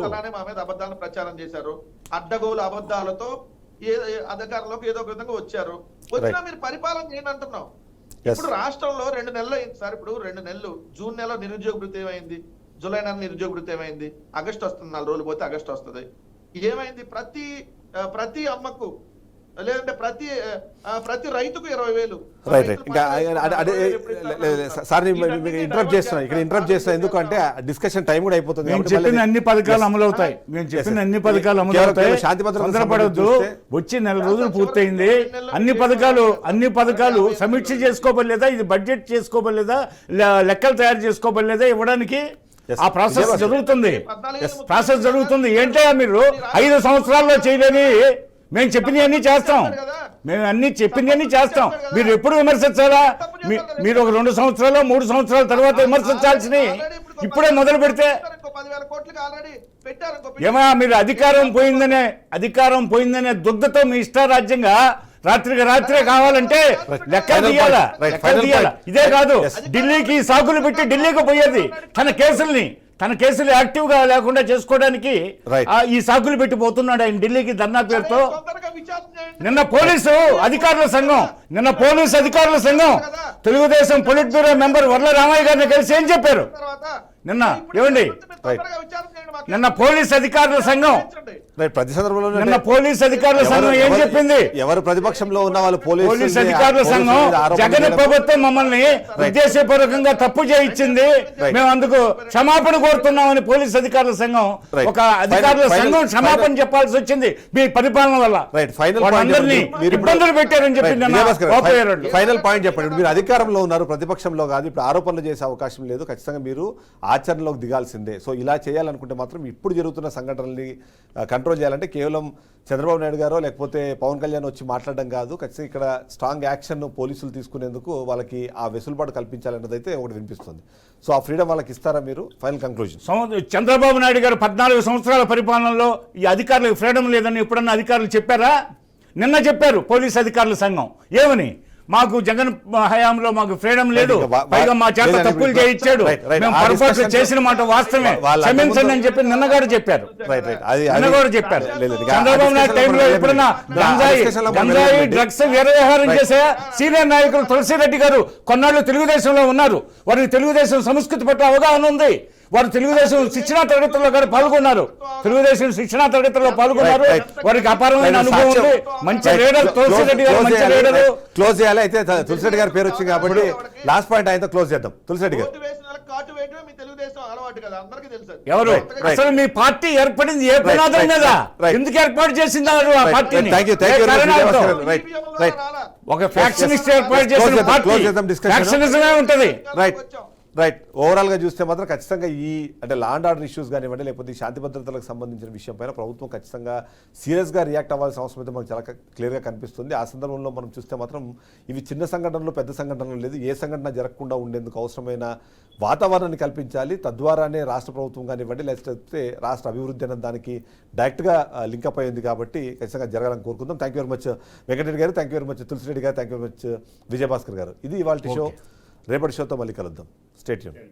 అలానే మా మీద అబద్ధాలను ప్రచారం చేశారు, అడ్డగోలు అబద్ధాలతో అధికారంలోకి ఏదో ఒక విధంగా వచ్చారు. వచ్చినా మీరు పరిపాలన చేయండి అంటున్నాం. ఇప్పుడు రాష్ట్రంలో 2 నెలలు అయింది సార్. ఇప్పుడు 2 నెలలు, జూన్ నెల నిరుద్యోగ భృతి ఏమైంది, జూలై నెల నిరుద్యోగ భృతి ఏమైంది, ఆగస్టు వస్తుంది, 4 రోజులు పోతే ఆగస్టు వస్తుంది. ఏమైంది? ప్రతి అమ్మకు లేదంటే ప్రతి రైతుకు 20,000. రైట్ రైట్ ఇంకా సార్ ఇంటరప్ట్ చేస్తున్నా, ఇక్కడ ఇంటరప్ట్ చేస్తున్నా ఎందుకంటే డిస్కషన్ టైం కూడా అయిపోతుంది. మేము చెప్పిన అన్ని పథకాలు అమలవుతాయి, శాంతి భద్రత తొందరపడవద్దు. వచ్చి 4 రోజులు పూర్తయింది. అన్ని పథకాలు సమీక్ష చేసుకోబడలేదా, ఇది బడ్జెట్ చేసుకోబడలేదా, లెక్కలు తయారు చేసుకోబడలేదా ఇవ్వడానికి? ఆ ప్రాసెస్ జరుగుతుంది. ఏంటో మీరు 5 సంవత్సరాల్లో చేయలేని మేము చెప్పినవన్నీ చేస్తాం. మీరు ఎప్పుడు విమర్శించాలా? మీరు ఒక 2 సంవత్సరాలు 3 సంవత్సరాల తర్వాత విమర్శించాల్సినవి ఇప్పుడే మొదలు పెడితే ఏమా? మీరు అధికారం పోయిందనే దుగ్ధతో మీ ఇష్టారాజ్యంగా రాత్రే కావాలంటే లెక్కలు తీయాలా? ఇదే కాదు, ఢిల్లీకి సాకులు పెట్టి ఢిల్లీకి పోయేది తన కేసులు యాక్టివ్ గా లేకుండా చేసుకోవడానికి ఈ సాకులు పెట్టి పోతున్నాడు ఆయన ఢిల్లీకి ధర్నా పేరుతో. నిన్న పోలీసు అధికారుల సంఘం Telugu Desam politburo member Varla Ramaiah గారిని కలిసి ఏం చెప్పారు నిన్న? ఏమండి, నిన్న పోలీస్ అధికారుల సంఘం ఏం చెప్పింది? ఎవరు ప్రతిపక్షంలో ఉన్న వాళ్ళు పోలీస్ అధికారుల సంఘం జగన్ ప్రభుత్వం మమ్మల్ని ఉద్దేశపూర్వకంగా తప్పు చేయించింది, మేము అందుకు క్షమాపణ కోరుతున్నామని పోలీస్ అధికారుల సంఘం క్షమాపణ చెప్పాల్సి వచ్చింది మీ పరిపాలన వల్ల. అందరినీ ఇబ్బందులు పెట్టారని చెప్పి ఫైనల్ పాయింట్ చెప్పండి. మీరు అధికారంలో ఉన్నారు, ప్రతిపక్షంలో కాదు. ఇప్పుడు ఆరోపణలు చేసే అవకాశం లేదు, ఖచ్చితంగా మీరు ఆచరణలోకి దిగాల్సిందే. సో ఇలా చేయాలనుకుంటే మాత్రం ఇప్పుడు జరుగుతున్న సంఘటనల్ని కంట్రోల్ చేయాలంటే కేవలం చంద్రబాబు నాయుడు గారో లేకపోతే పవన్ కళ్యాణ్ వచ్చి మాట్లాడడం కాదు, ఖచ్చితంగా ఇక్కడ స్ట్రాంగ్ యాక్షన్ పోలీసులు తీసుకునేందుకు వాళ్ళకి ఆ వెసులుబాటు కల్పించాలన్నది అయితే ఒకటి వినిపిస్తుంది. సో ఆ ఫ్రీడమ్ వాళ్ళకి ఇస్తారా మీరు? Final conclusion. చంద్రబాబు నాయుడు గారు 14 సంవత్సరాల పరిపాలనలో ఈ అధికారులకు ఫ్రీడమ్ లేదని ఎప్పుడన్నా అధికారులు చెప్పారా? నిన్న చెప్పారు పోలీస్ అధికారుల సంఘం. ఏమని? మాకు జగన్ హయాంలో మాకు ఫ్రీడమ్ లేదు, పైగా మా చేత తప్పులు చేయించాడు, మేము పొరపాట్లు చేసిన మాట వాస్తవమే, క్షమించండి అని చెప్పి నిన్న కూడా చెప్పారు. చంద్రబాబు నాయుడు టైంలో ఎప్పుడన్నా గంజాయి డ్రగ్స్ వ్యవహారం చేసే సీనియర్ నాయకులు తులసిరెడ్డి గారు కొన్నాళ్ళు తెలుగుదేశంలో ఉన్నారు, వారికి తెలుగుదేశం సంస్కృతి పట్ల అవగాహన ఉంది, వారు తెలుగుదేశం శిక్షణా తరగతుల్లో కూడా పాల్గొన్నారు. తెలుగుదేశం శిక్షణా తరగతుల్లో పాల్గొన్నారు. వారికి అపారమైన అనుభవం ఉంది. మంచి లీడర్ తులసిరెడ్డి గారు, మంచి లీడర్. క్లోజ్ చేయాలి. అయితే తులసిరెడ్డి గారి పేరు వచ్చింది కాబట్టి లాస్ట్ పాయింట్ ఆయనతో క్లోజ్ చేద్దాం. తులసిరెడ్డి గారు, ఓటు వేసిన వాళ్ళకి కాటు వేయడమే మీ తెలుగుదేశం అలవాటు కదా, అందరికీ తెలుసు. ఎవరు అసలు మీ పార్టీ ఏర్పడింది ఏ పునాదం మీద? ఎందుకు ఏర్పాటు చేసిందారు ఆ పార్టీని? ఒక ఫ్యాక్షనిస్ట్ ఏర్పాటు చేసిన పార్టీ ఫ్యాక్షనిజమే ఉంటది. రైట్. ఓవరాల్ గా చూస్తే మాత్రం ఖచ్చితంగా ఈ అంటే లా అండ్ ఆర్డర్ ఇష్యూస్ కానివ్వండి, లేకపోతే ఈ శాంతి భద్రతలకు సంబంధించిన విషయం పైన ప్రభుత్వం ఖచ్చితంగా సీరియస్గా రియాక్ట్ అవ్వాల్సిన అవసరం అయితే మనకు చాలా క్లియర్గా కనిపిస్తుంది. ఆ సందర్భంలో మనం చూస్తే మాత్రం ఇవి చిన్న సంఘటనలు, పెద్ద సంఘటనలు లేదు, ఏ సంఘటన జరగకుండా ఉండేందుకు అవసరమైన వాతావరణాన్ని కల్పించాలి. తద్వారానే రాష్ట్ర ప్రభుత్వం కానివ్వండి, లేకపోతే రాష్ట్ర అభివృద్ధి అనే దానికి డైరెక్ట్గా లింకప్ అయ్యింది. కాబట్టి ఖచ్చితంగా జరగాలని కోరుకుందాం. Thank you very much Venkatareddy గారు, thank you very much Tulasireddy గారు, thank you very much Vijayabhaskar గారు. ఇది ఇవాళ షో. రేపటి షోతో మళ్ళీ కలుద్దాం. Stay tuned.